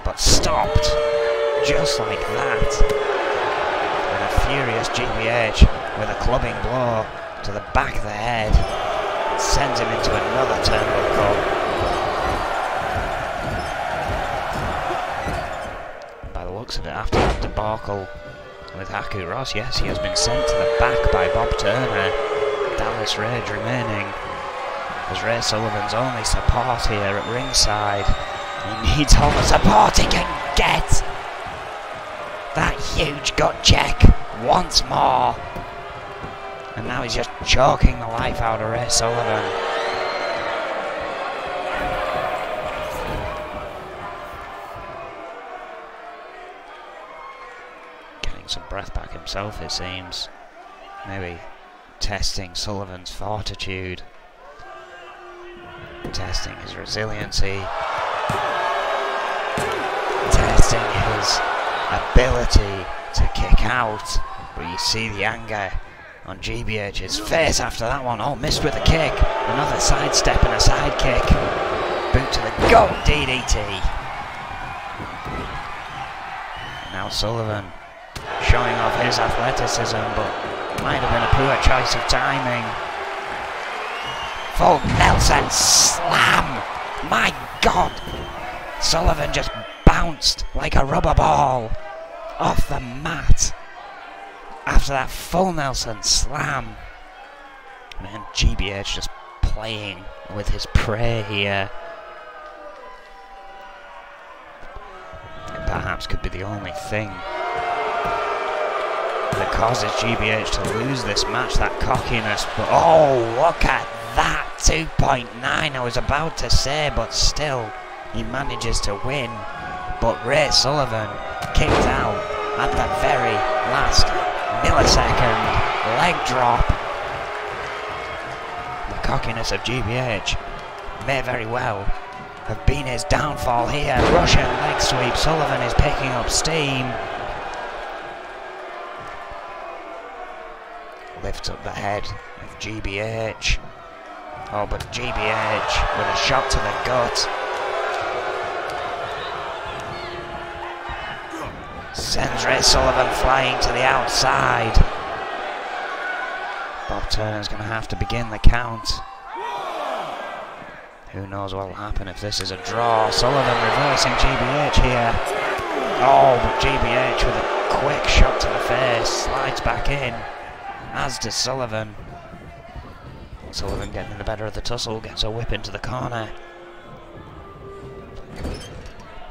But stopped just like that. And a furious GBH with a clubbing blow to the back of the head sends him into another turnbuckle. By the looks of it, after that debacle with Haku Ross, yes, he has been sent to the back by Bob Turner. Dallas Rage remaining as Ray Sullivan's only support here at ringside. He needs all the support he can get. That huge gut check once more. And now he's just choking the life out of Ray Sullivan. Getting some breath back himself, it seems. Maybe testing Sullivan's fortitude. Testing his resiliency. Testing his ability to kick out. But you see the anger on GBH's face after that one. Oh, missed with a kick. Another sidestep and a side kick. Boot to the goat DDT. And now Sullivan showing off his athleticism, but might have been a poor choice of timing. Full Nelson slam! My God! Sullivan just bounced like a rubber ball off the mat after that full Nelson slam. Man, GBH just playing with his prey here. It perhaps could be the only thing that causes GBH to lose this match, that cockiness. But oh, look at that! 2.9, I was about to say, but still, he manages to win. But Ray Sullivan kicked out at the very last millisecond. Leg drop. The cockiness of GBH may very well have been his downfall here. Russian leg sweep. Sullivan is picking up steam. Lifts up the head of GBH. Oh, but GBH with a shot to the gut. Sends Ray Sullivan flying to the outside. Bob Turner's going to have to begin the count. Who knows what will happen if this is a draw. Sullivan reversing GBH here. Oh, but GBH with a quick shot to the face. Slides back in. As does Sullivan. Sullivan getting the better of the tussle. Gets a whip into the corner.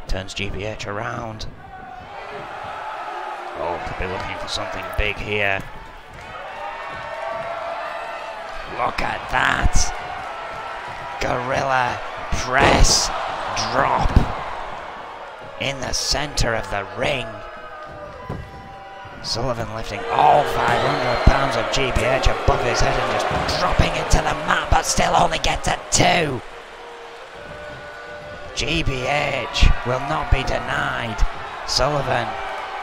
Turns GBH around. Oh, could be looking for something big here. Look at that. Gorilla press drop in the center of the ring. Sullivan lifting all 500 pounds of GBH above his head and just dropping it to the mat, but still only gets a 2. GBH will not be denied. Sullivan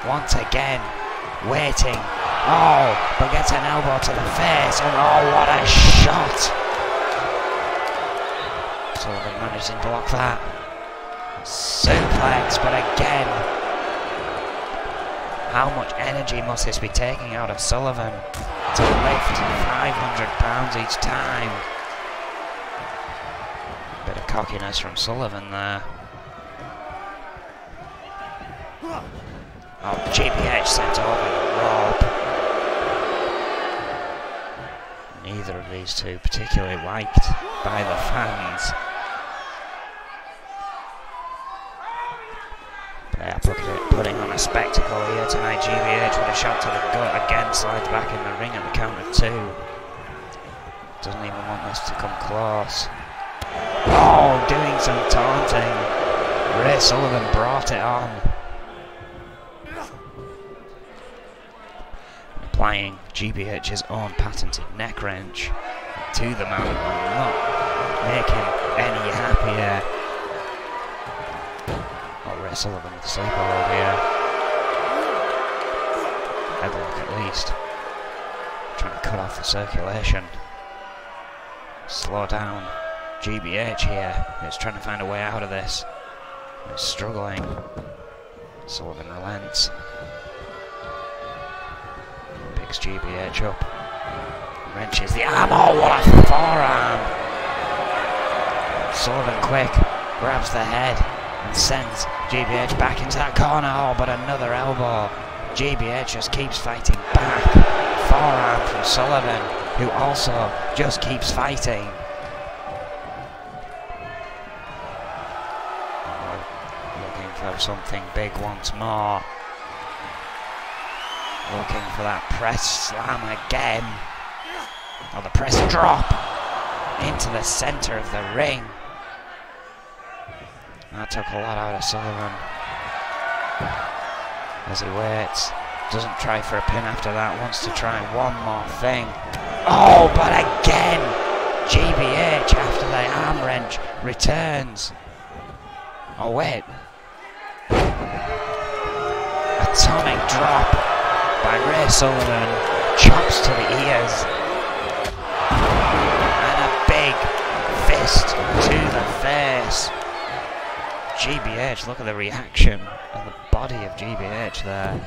once again waiting. Oh, but gets an elbow to the face, and oh, what a shot! Sullivan managed to block that. Suplex, but again, how much energy must this be taking out of Sullivan to lift 500 pounds each time? Bit of cockiness from Sullivan there. Oh, GBH sent over the rope. Neither of these two particularly liked by the fans. But they are putting on a spectacle here tonight. GBH with a shot to the gut again, slides back in the ring at the count of 2. Doesn't even want this to come close. Oh, doing some taunting. Ray Sullivan brought it on. Applying GBH's own patented neck wrench to the man, will not make him any happier. Oh, Ray Sullivan with the sleeper hold here. Headlock at least. Trying to cut off the circulation. Slow down GBH here. He's trying to find a way out of this. He's struggling. Sullivan relents. Picks GBH up. Wrenches the arm. Oh, what a forearm! Sullivan quick grabs the head and sends GBH back into that corner. Oh, but another elbow. GBH just keeps fighting back. Forearm from Sullivan, who also just keeps fighting. Looking for something big once more. Looking for that press slam again. Oh, the press drop into the center of the ring. That took a lot out of Sullivan. As he waits, doesn't try for a pin after that, wants to try one more thing. Oh, but again, GBH after the arm wrench returns. Oh wait. Atomic drop by Ray Sullivan, chops to the ears, and a big fist to the face. GBH, look at the reaction on the body of GBH there.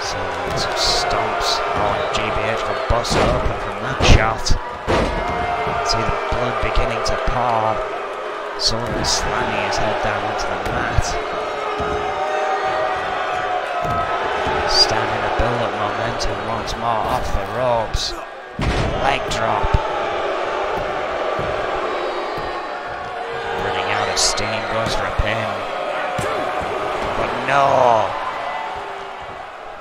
So some stomps. Oh, GBH got busted open from that shot. See the blood beginning to pour. Sullivan slamming his head down onto the mat. Starting to build up momentum once more off the ropes. Leg drop. Running out of steam, goes for a pin. But no!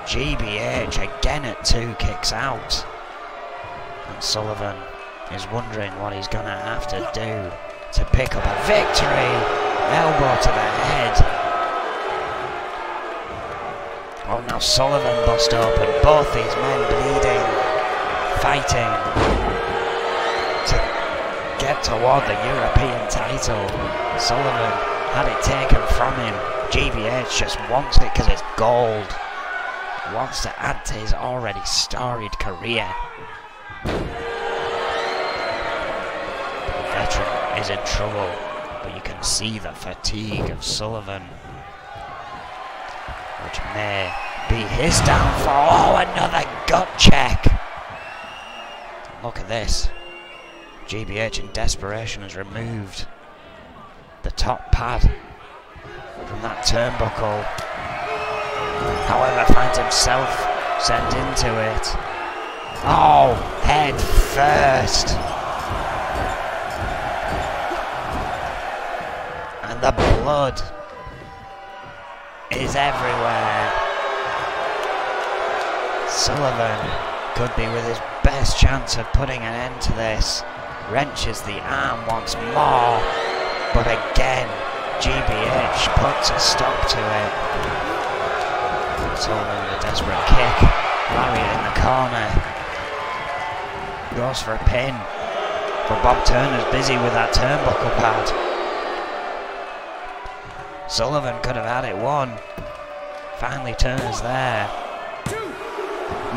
GBH again at 2 kicks out. And Sullivan is wondering what he's going to have to do to pick up a victory. Elbow to the head. Oh, now Sullivan bust open. Both these men bleeding, fighting to get toward the European title. Sullivan had it taken from him. GBH just wants it because it's gold. Wants to add to his already storied career. The veteran is in trouble, but you can see the fatigue of Sullivan, which may be his downfall. Oh, another gut check. Look at this. GBH in desperation has removed the top pad from that turnbuckle. However, finds himself sent into it. Oh, head first. And the blood is everywhere. Sullivan could be with his best chance of putting an end to this. Wrenches the arm once more, but again, GBH puts a stop to it. Sullivan with a desperate kick. Lariat in the corner. Goes for a pin. But Bob Turner's busy with that turnbuckle pad. Sullivan could have had it won. Finally Turner's there.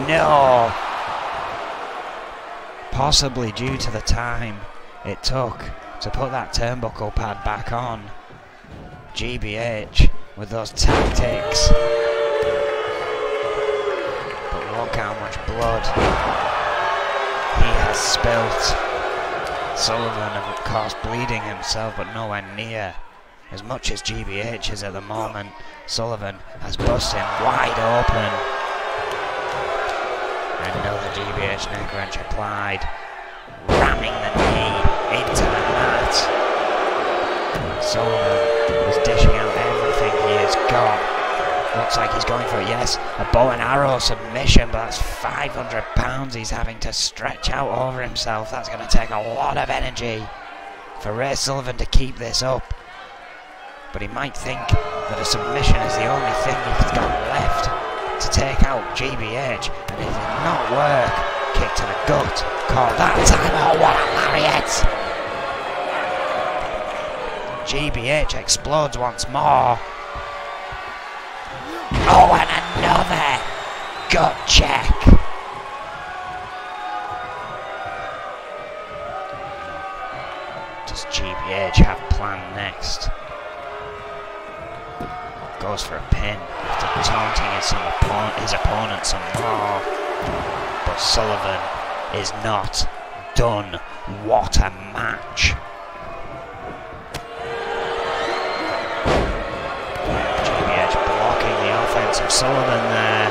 No! Possibly due to the time it took to put that turnbuckle pad back on. GBH with those tactics. But look how much blood he has spilt. Sullivan, of course, bleeding himself, but nowhere near as much as GBH is at the moment. Sullivan has busted him wide open. Another GBH neck wrench applied, ramming the knee into the mat. Sullivan is dishing out everything he has got. Looks like he's going for it, yes, a bow and arrow submission, but that's 500 pounds he's having to stretch out over himself. That's going to take a lot of energy for Ray Sullivan to keep this up. But he might think that a submission is the only thing he's got left to take out GBH, and it did not work. Kick to the gut, call that time. Oh, what a lariat! GBH explodes once more. Oh, and another gut check. Does GBH have plan next? Goes for a pin after taunting his opponent some more. But Sullivan is not done. What a match. GBH blocking the offense of Sullivan there,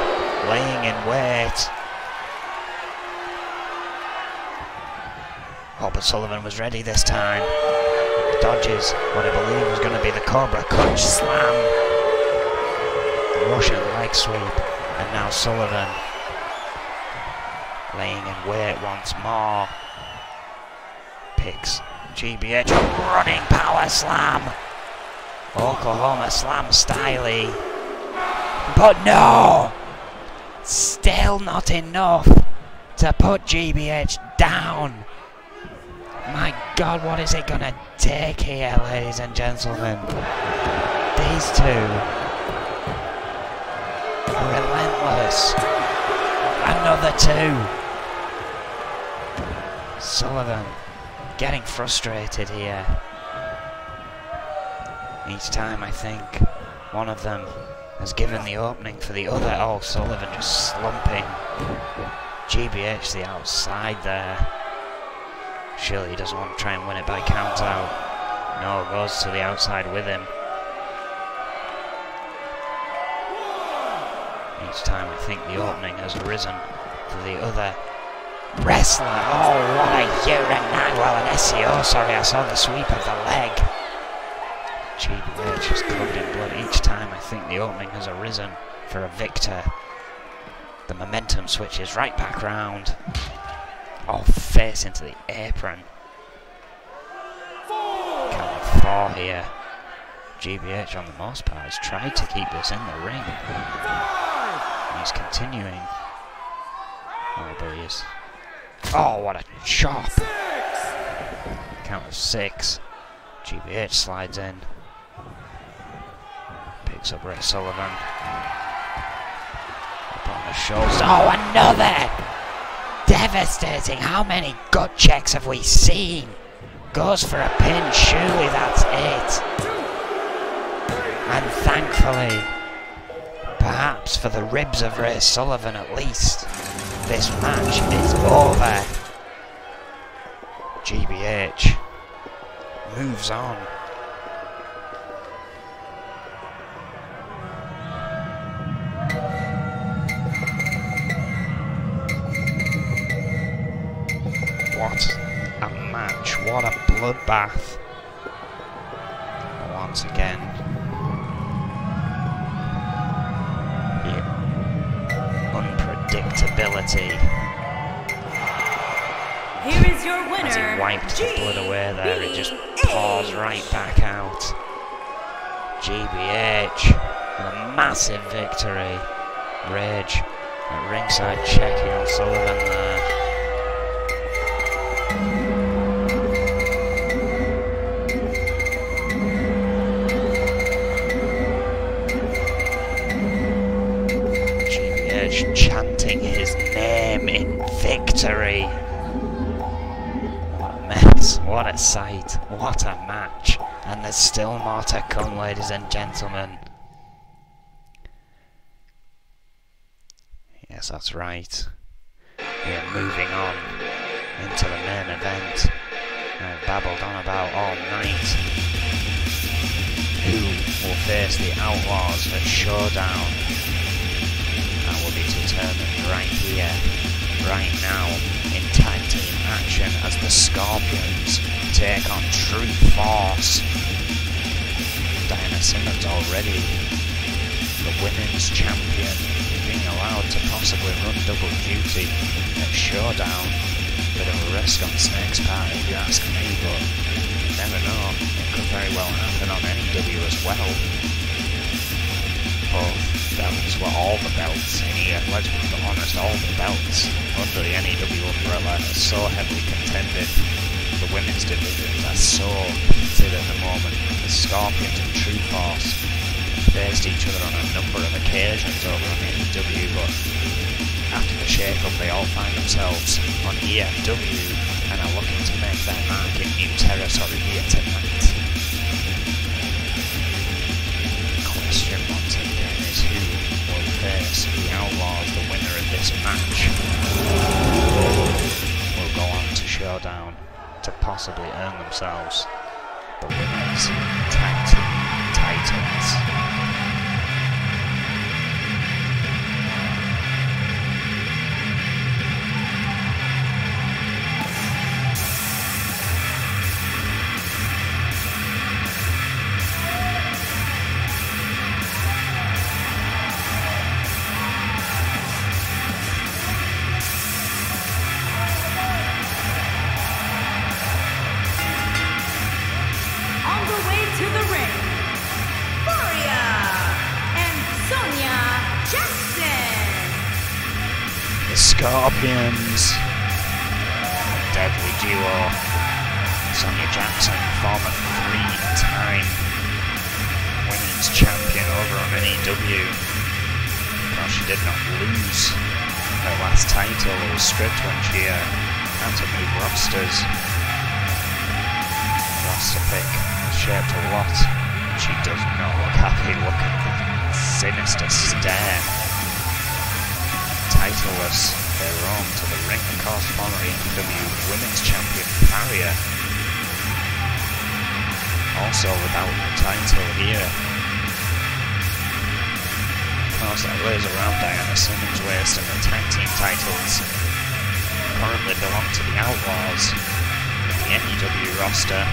laying in wait. Oh, but Sullivan was ready this time. Dodges what I believe was going to be the Cobra Clutch Slam. Russian leg sweep, and now Sullivan laying in wait once more. Picks GBH a running power slam. Oklahoma slam styley. But no! Still not enough to put GBH down. My God, what is it gonna take here, ladies and gentlemen? These two. Relentless. Another two. Sullivan getting frustrated here. Each time I think one of them has given the opening for the other. Oh, Sullivan just slumping. GBH the outside there. Surely he doesn't want to try and win it by count out. No, goes to the outside with him. Each time I think the opening has arisen for the other wrestler. Oh, what a Uranag. Well, an SEO, sorry, I saw the sweep of the leg. GBH is covered in blood each time I think the opening has arisen for a victor. The momentum switches right back round. Oh, face into the apron. Count of 4 here. GBH on the most part has tried to keep this in the ring. He's continuing. Oh, but he is. Oh, what a chop! Count of 6. GBH slides in. Picks up Ray Sullivan. Up on the shoulders. Oh, another! Devastating. How many gut checks have we seen? Goes for a pin. Surely that's it. And thankfully, perhaps for the ribs of Ray Sullivan at least, this match is over. GBH moves on. What a match, what a bloodbath. Once again, the unpredictable inevitability. Here is your winner. As he wiped the blood away there, it just pours right back out. GBH with a massive victory. Rage at ringside checking on Sullivan there. GBH chanting his name in victory. What a mess, what a sight, what a match. And there's still more to come, ladies and gentlemen. Yes, that's right. We are moving on into the main event. I've babbled on about all night. Who will face the Outlaws at Showdown? That will be determined right here, right now, in tag team action as the Scorpions take on Truth Force. Diana Simmons already the women's champion, being allowed to possibly run double duty at Showdown. Bit of a risk on Snake's part if you ask me, but you never know, it could very well happen on NEW as well. Both belts, well, all the belts in here, let's be honest, all the belts under the NEW umbrella are so heavily contended. The women's divisions are so heated at the moment. The Scorpions and True Force faced each other on a number of occasions over on E.F.W, but after the shake-up they all find themselves on E.F.W and are looking to make their mark in new territory here tonight. The question once again is who will face the Outlaws, the winner of this match will go on to Showdown to possibly earn themselves the women's tag team titles. Scorpions, deadly duo. Sonya Jackson, former 3-time women's champion over on NEW. Well, she did not lose her last title. It was stripped when she had to move rosters. Roster pick shaped a lot. She does not look happy. Look at the sinister stare. Titleless, they roam to the ring. Of course, former E.F.W Women's Champion Barrier, also without the title here. Of course, that lays around Diana Simmons' waist, and the tag team titles currently belong to the Outlaws in the NEW roster.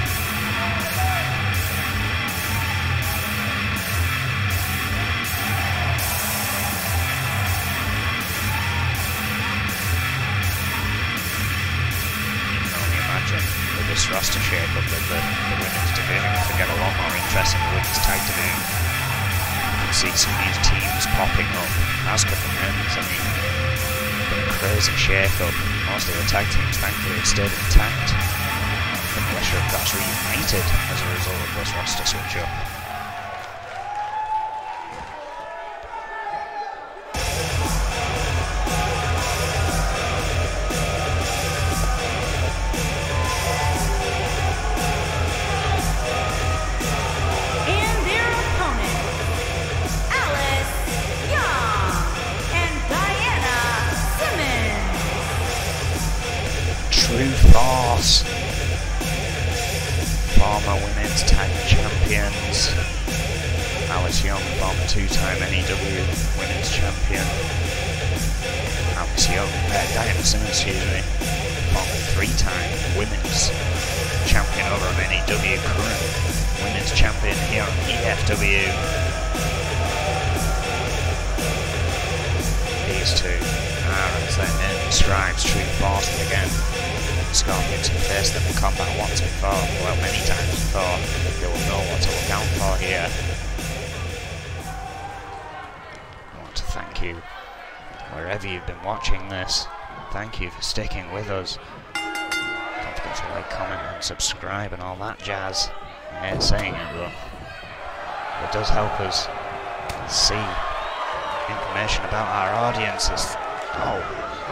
This roster shake-up that the women's division could get a lot more interest in the women's tag division. You can see some new teams popping up, as could the men's. I mean, been a crazy shake-up. Most of the tag teams thankfully have stayed intact. The militia have got reunited as a result of this roster switch-up. Force, former women's tag champions. Alice Young, former 2-time NEW women's champion. Alice Young, Diana Simmons, excuse me, former 3-time women's champion over on NEW, current women's champion here on E.F.W. These two as their name describes, true force again. The Scorpions have faced them in combat once before, well, many times before. They will know what to look out for here. I want to thank you, wherever you've been watching this. Thank you for sticking with us. Don't forget to like, comment and subscribe and all that jazz. I hate saying it, but it does help us see information about our audiences. Oh,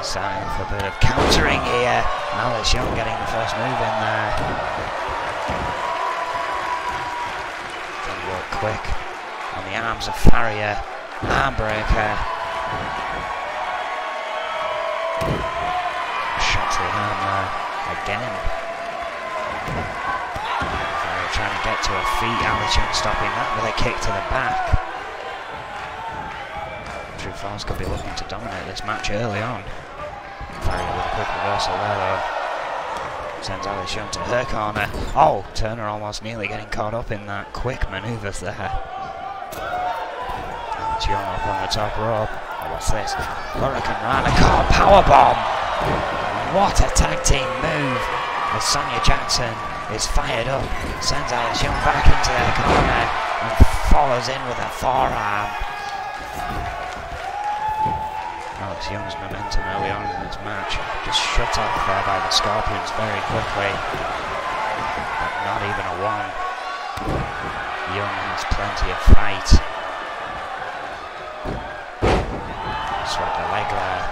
starting with a bit of countering here. Alice Young getting the first move in there. They work quick on the arms of Farrier. Arm breaker. Shot to the arm there again. Farrier trying to get to her feet. Alice Young stopping that with a kick to the back. True Force could be looking to dominate this match early on. Farrier with a quick reversal there though. Sends Alice Young to her corner. Oh, Turner almost nearly getting caught up in that quick manoeuvres there. Alice Young up on the top rope. Oh, what's this? Hurricane Rana caught powerbomb. What a tag team move as Sonya Jackson is fired up. Sends Alice Young back into their corner and follows in with a forearm. Alice Young's momentum early on in this match just shut off there by the Scorpions very quickly. But not even a one. Young has plenty of fight. Swept the leg there.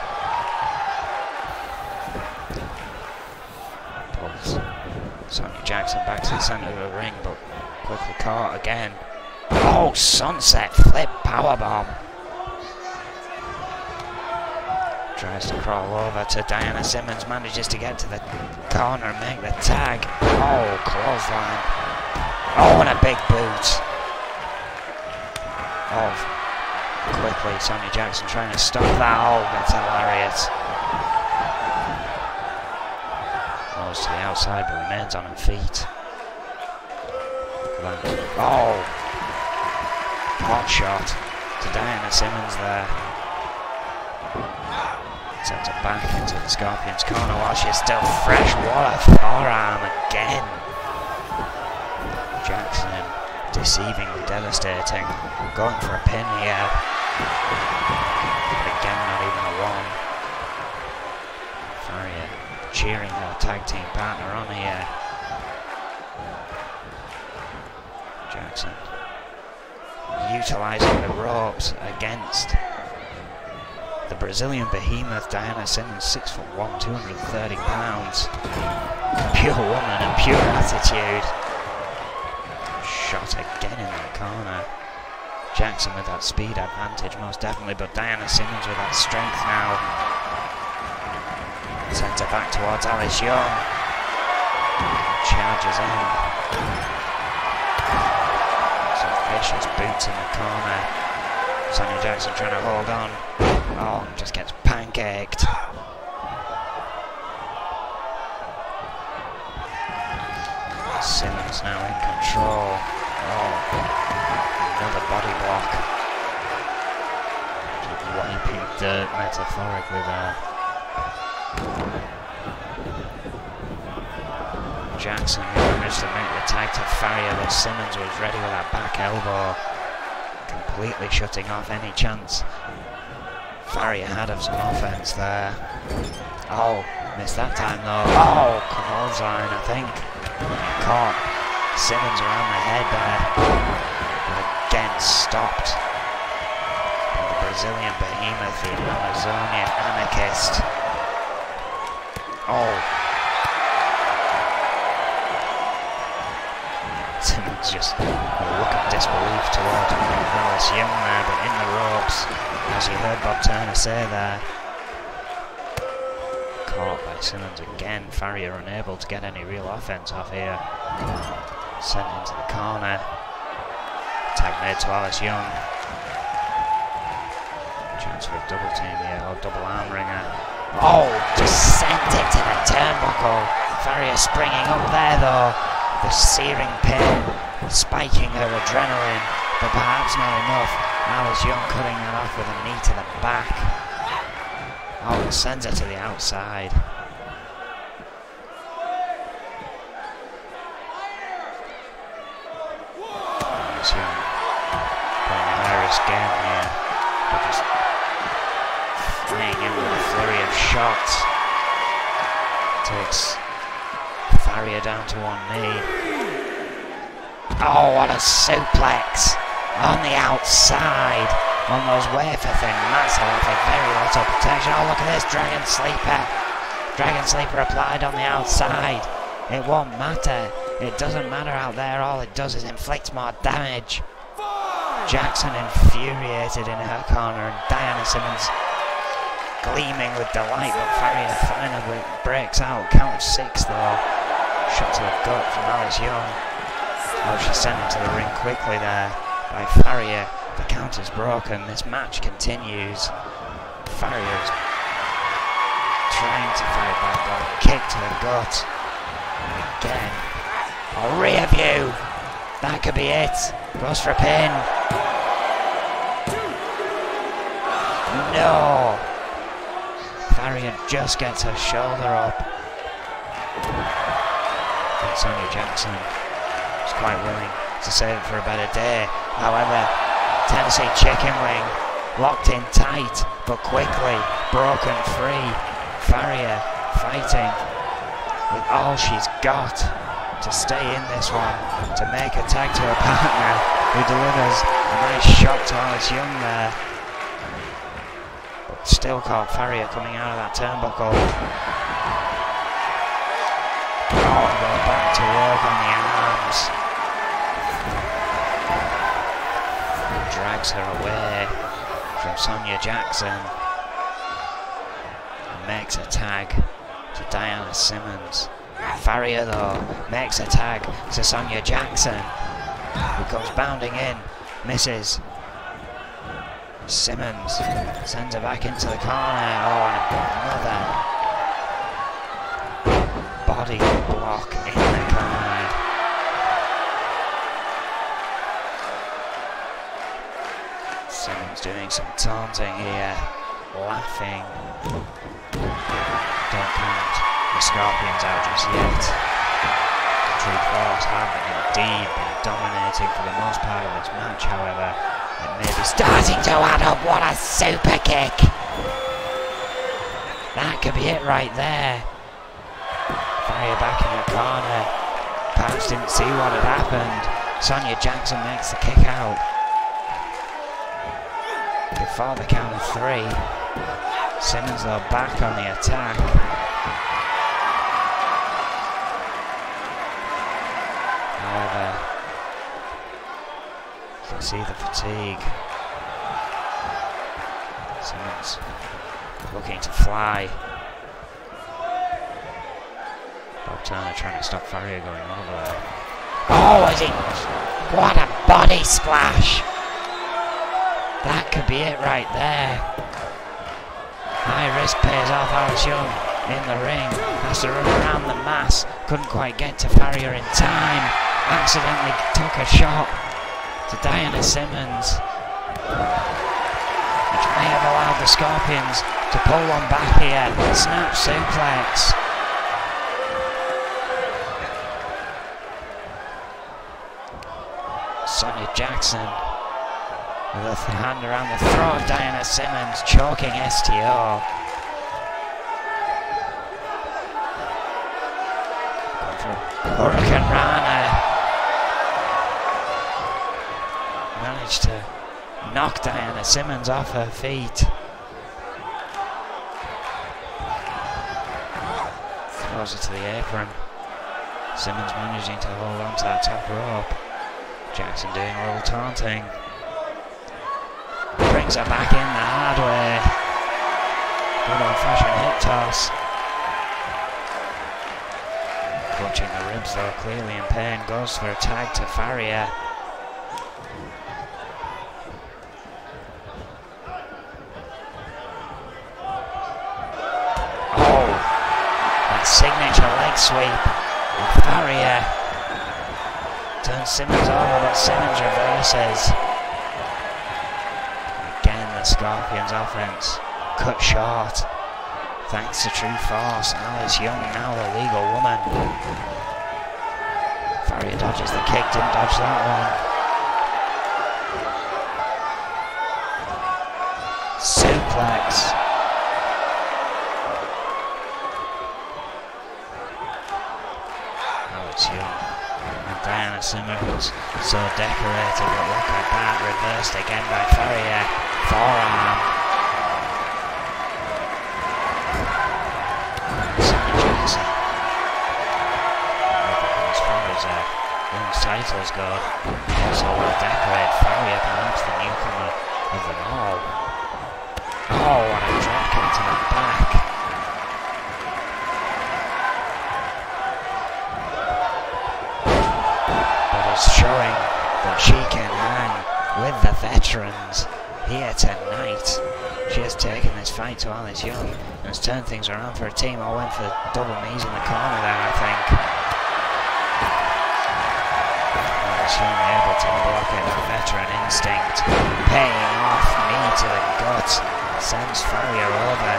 Pulls Sonya Jackson back to the centre of the ring, but quickly caught again. Oh, sunset flip powerbomb. Tries to crawl over to Diana Simmons, manages to get to the corner and make the tag. Oh, clothesline. Oh, and a big boot. Oh, quickly, Sonya Jackson trying to stop that. Oh, that's hilarious. Goes to the outside, but remains on her feet. Look at that. Oh, hot shot to Diana Simmons there. Sends it back into the Scorpion's corner while she's still fresh. What a forearm again. Jackson deceivingly devastating. Going for a pin here. But again, not even a one. Farrier cheering her tag team partner on here. Jackson utilising the ropes against the Brazilian behemoth Diana Simmons, 6'1", 230 pounds. Pure woman and pure attitude. Shot again in that corner. Jackson with that speed advantage, most definitely, but Diana Simmons with that strength now. Sends her back towards Alice Young. Charges in. Some vicious boots in the corner. Sonya Jackson trying to hold on. Oh, just gets pancaked. Simmons now in control. Oh, another body block. Just wiping dirt metaphorically there. Jackson managed to make the tag to Farrier, but Simmons was ready with that back elbow, completely shutting off any chance Farrier had of some offense there. Oh, missed that time though. Oh, clothesline, I think. Caught Simmons around the head there, but again stopped by the Brazilian behemoth, the Amazonian anarchist. Oh. Simmons just a look of disbelief toward Alice Young there, but in the ropes, as you heard Bob Turner say there. Caught by Simmons again. Farrier unable to get any real offense off here. Sent into the corner. Tag made to Alice Young. Chance for a double team here, or double arm ringer. Oh, just sent it to the turnbuckle. Farrier springing up there though. The searing pain spiking her adrenaline, but perhaps not enough. Alice Young cutting that off with a knee to the back. Oh, it sends her to the outside. It's Young playing a high-risk game here, but just flying in with a flurry of shots. Takes Farrier down to one knee. Oh, what a suplex on the outside. On those wafer thing, Matt's with very little protection. Oh, look at this Dragon Sleeper. Dragon Sleeper applied on the outside. It won't matter. It doesn't matter out there. All it does is inflict more damage. Jackson infuriated in her corner, and Diana Simmons gleaming with delight, but Farrier finally breaks out. Count of 6 though. Shot to the gut from Alice Young. Oh, she sent him to the ring quickly there by Farrier. The count is broken. This match continues. Farrier is trying to fight back, but a kick to the gut. And again. Oh, rear view. That could be it. Goes for a pin. No. Farrier just gets her shoulder up. And Sonya Jackson is quite willing to save it for a better day. However, Tennessee Chicken Wing locked in tight, but quickly broken free. Farrier fighting with all she's got to stay in this one, to make a tag to her partner, who delivers a nice shot to Alice Young there. But still caught Farrier coming out of that turnbuckle. Oh, go back to work on the arms. Drags her away from Sonya Jackson and makes a tag to Diana Simmons. Farrier though makes a tag to Sonya Jackson, who comes bounding in, misses. Simmons sends her back into the corner. Oh, and another body block in the corner. Simmons doing some taunting here, laughing. Don't count the Scorpions out just yet. True Force have indeed been dominating for the most part of this match, however. It may be starting to add up. What a super kick! That could be it right there. Farrier back in her corner. Perhaps didn't see what had happened. Sonya Jackson makes the kick out. Before the count of 3. Simmons though back on the attack. However, you can see the fatigue. Simmons looking to fly. Bob Turner trying to stop Farrier going over there. Oh, is it? What a body splash! That could be it right there. High risk pays off. Alice Young in the ring. Has to run around the mass. Couldn't quite get to Farrier in time. Accidentally took a shot to Diana Simmons, which may have allowed the Scorpions to pull one back here. Snap suplex. Sonya Jackson with a hand around the throat of Diana Simmons, choking STO. Hurricane Rana managed to knock Diana Simmons off her feet. Throws her to the apron. Simmons managing to hold on to that top rope. Jackson doing a little taunting. Brings her back in the hard way. Good old-fashioned hip toss. Clutching the ribs though, clearly in pain. Goes for a tag to Farrier. Oh! That signature leg sweep of Farrier. Turns Simmons over, but Simmons reverses. Again, the Scorpions' offense cut short. Thanks to True Force, Alice Young now the legal woman. Faria dodges the kick, didn't dodge that one. Suplex. Alice Young and Diana Simmons, so decorated, but look at that, reversed again by Faria. Forearm. Young's titles go. Also will decorate Faria, perhaps the newcomer of them all. Oh, what a drop kick to the back. But it's showing that she can hang with the veterans here tonight. She has taken this fight to Alice Young and has turned things around for her team. I went for the double knees in the corner there, I think. Young able to block it, that veteran instinct paying off, knee to the gut, sends Faria over.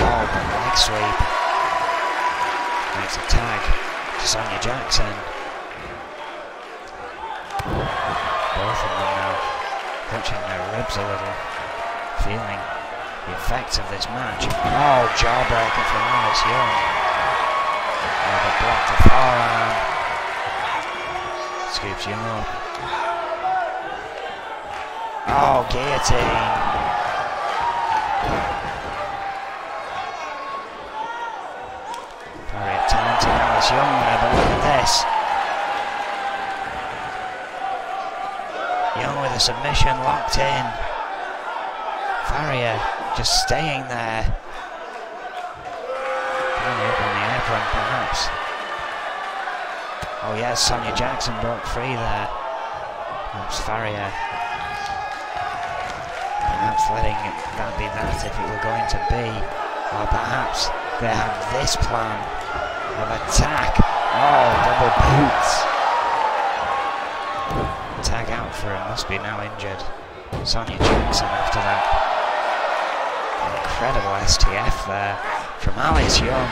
Oh, the leg sweep. Makes a tag to Sonya Jackson. Both of them now clutching their ribs a little, feeling the effects of this match. Oh, jawbreaker from Alice Young. Oh, they blocked the forearm. Scoops Young up. Oh, guillotine. Faria taunting Alice Young there, but look at this. Young with a submission locked in. Faria just staying there. Faria up on the apron, perhaps. Oh yes, Sonya Jackson broke free there. Perhaps Faria. Perhaps letting that be that if it were going to be. Or perhaps they have this plan of attack. Oh, double boots. Tag out for him, must be now injured. Sonya Jackson after that. Incredible STF there from Alice Young.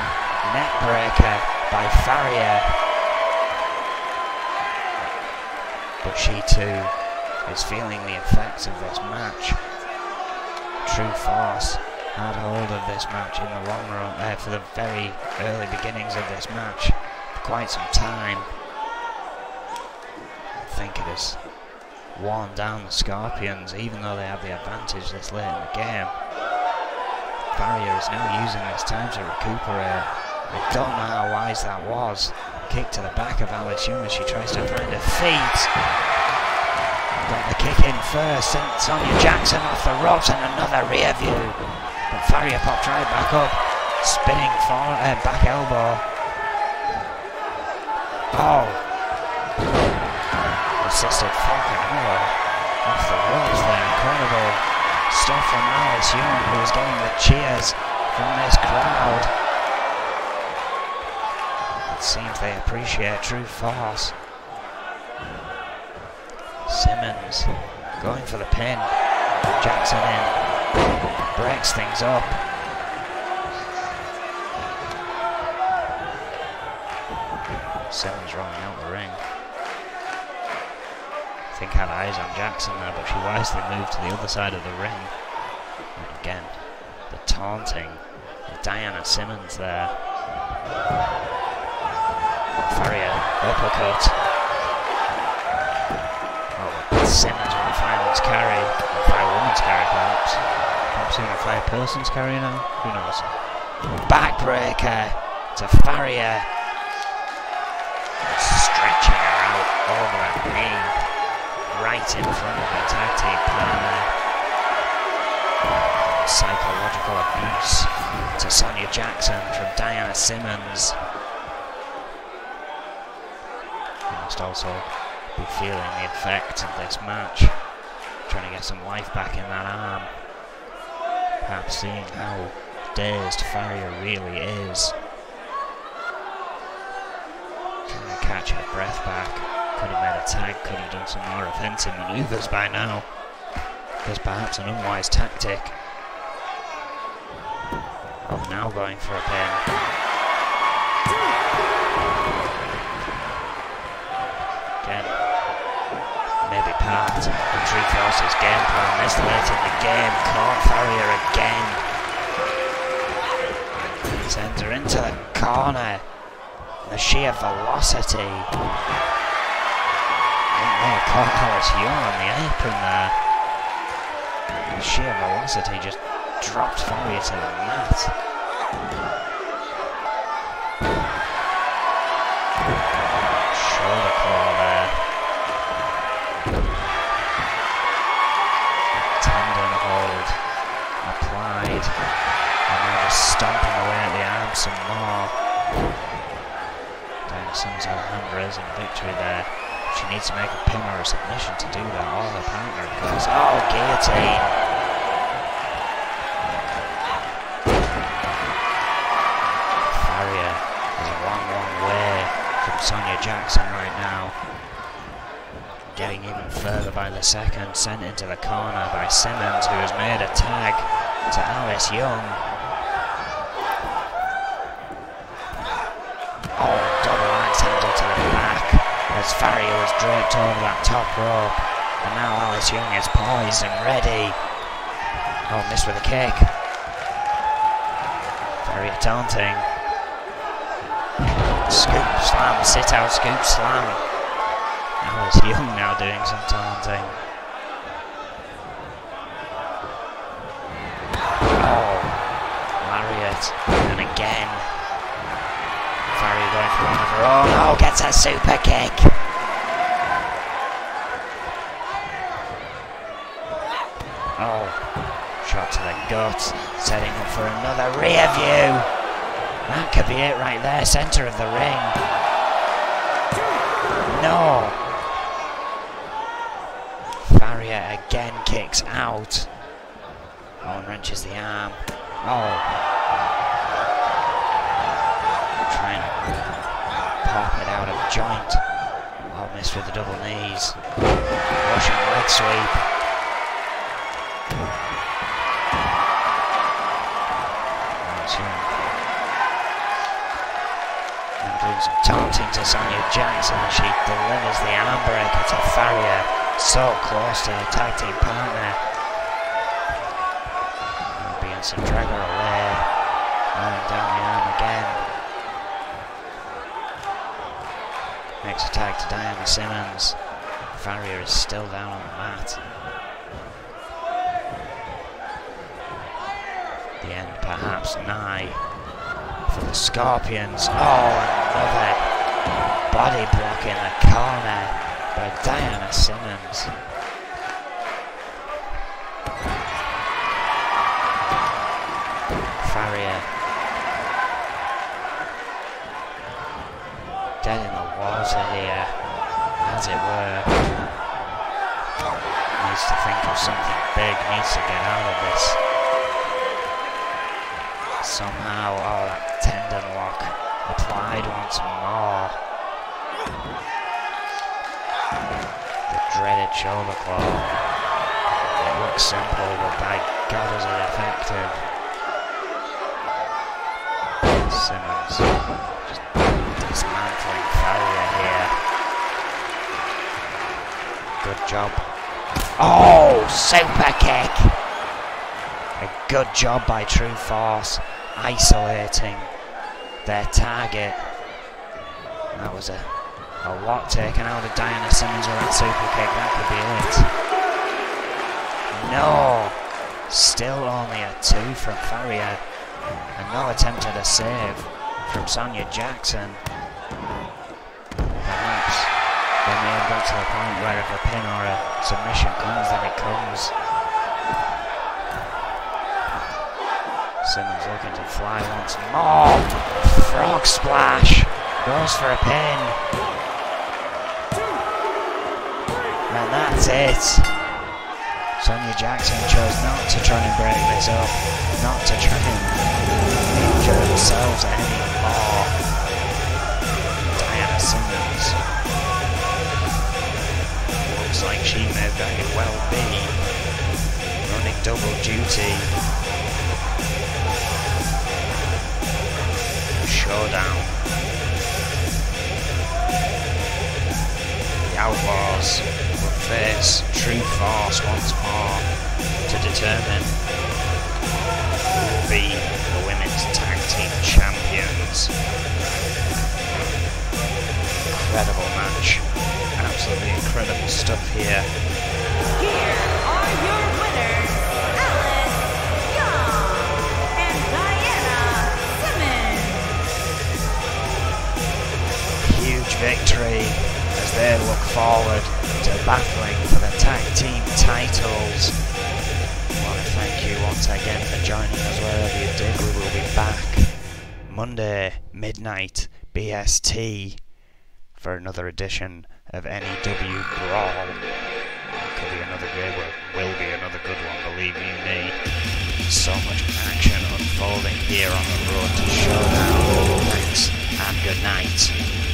Neck breaker by Faria. But she too is feeling the effects of this match. True Force had hold of this match in the long run, for the very early beginnings of this match, for quite some time. I think it has worn down the Scorpions, even though they have the advantage this late in the game. Faria is now using this time to recuperate. I don't know how wise that was. Kick to the back of Alice Young as she tries to find her feet. Got the kick in first, sent Sonya Jackson off the ropes and another rear view. But Faria popped right back up, spinning back elbow. Oh! Assisted Falconella off the ropes there. Incredible stuff from Alice Young, who was getting the cheers from this crowd. Seems they appreciate True Force. Simmons going for the pin. Jackson in. Breaks things up. Simmons rolling out the ring. I think had eyes on Jackson there, but she wisely moved to the other side of the ring. And again, the taunting of Diana Simmons there. Faria, uppercut. Oh, Simmons with a fireman's carry. A firewoman's carry, perhaps. Perhaps even a fireperson's carry now. Who knows? Backbreaker to Faria. Stretching her out over that knee. Right in front of her tag team partner. Psychological abuse to Sonya Jackson from Diana Simmons. Must also be feeling the effect of this match, trying to get some life back in that arm, perhaps seeing how dazed Faria really is, trying to catch her breath back. Could have made a tag, could have done some more offensive maneuvers by now. There's perhaps an unwise tactic. Oh, Now going for a pin. Again, maybe part of True Force's game plan this late in the game. Caught Farrier again. Sends her into the corner. The sheer velocity. They caught Alice Young on the apron there. The sheer velocity just dropped Farrier to the mat. Shoulder claw there. Tendon hold applied. And now just stomping away at the arm some more. Diana Simmons her hand raising victory there. She needs to make a pin or a submission to do that, or her partner, of course. Oh, guillotine! Farrier is a long way from Sonia Jackson right now. Getting even further by the second, sent into the corner by Simmons, who has made a tag to Alice Young. Oh, double axe handle to the back. As Farrier was draped over that top rope, and now Alice Young is poised and ready. Oh, missed with a kick. Farrier taunting. Scoop slam, sit out, scoop slam. Alice Young now doing some taunting. Oh, lariat, and again. Farrier going for one of her own. Oh, gets a super kick. Oh, shot to the gut, setting up for another rear view. That could be it right there, centre of the ring. No. Farrier again kicks out. Oh, and wrenches the arm. Oh. Trying to pop it out of joint. Oh, missed with the double knees. Russian leg sweep. And doing some taunting to Sonia Jackson as she delivers the arm breaker to Farrier. So close to her tag team partner. And begins to drag her away. Laying down the arm again. Makes a tag to Diana Simmons. Farrier is still down on the mat. The end perhaps nigh for the Scorpions. Oh, another body block in the corner by Diana Simmons. Farrier dead in the water here, as it were. Needs to think of something big, needs to get out of this. Somehow, oh, that tendon lock applied once more. The dreaded shoulder claw. It looks simple, but by God is it effective. Simmons just dismantling Farrier here. Good job. Oh, super kick! A good job by True Force, isolating their target. That was a lot taken out of Diana Simmons with that super kick. That could be it. No! Still only a 2 from Farrier. And no attempt at a save from Sonia Jackson. Perhaps they may have got to the point where if a pin or a submission comes, then it comes. Simmons looking to fly once more. Frog splash. Goes for a pin. And that's it. Sonia Jackson chose not to try and break this up. Not to try and injure themselves anymore. Diana Simmons. Looks like she may very well be running double duty. showdown. The Outlaws will face True Force once more to determine who will be the women's tag team champions. Incredible match. Absolutely incredible stuff here. Here are your winners, Alice Young and Diana Simmons. Huge victory as they look forward to battling for the tag team titles. I want to thank you once again for joining us wherever you did. We will be back Monday midnight BST for another edition of NEW Brawl. It could be another great one, will be another good one, believe you me. So much action unfolding here on the road to showdown. Thanks and good night.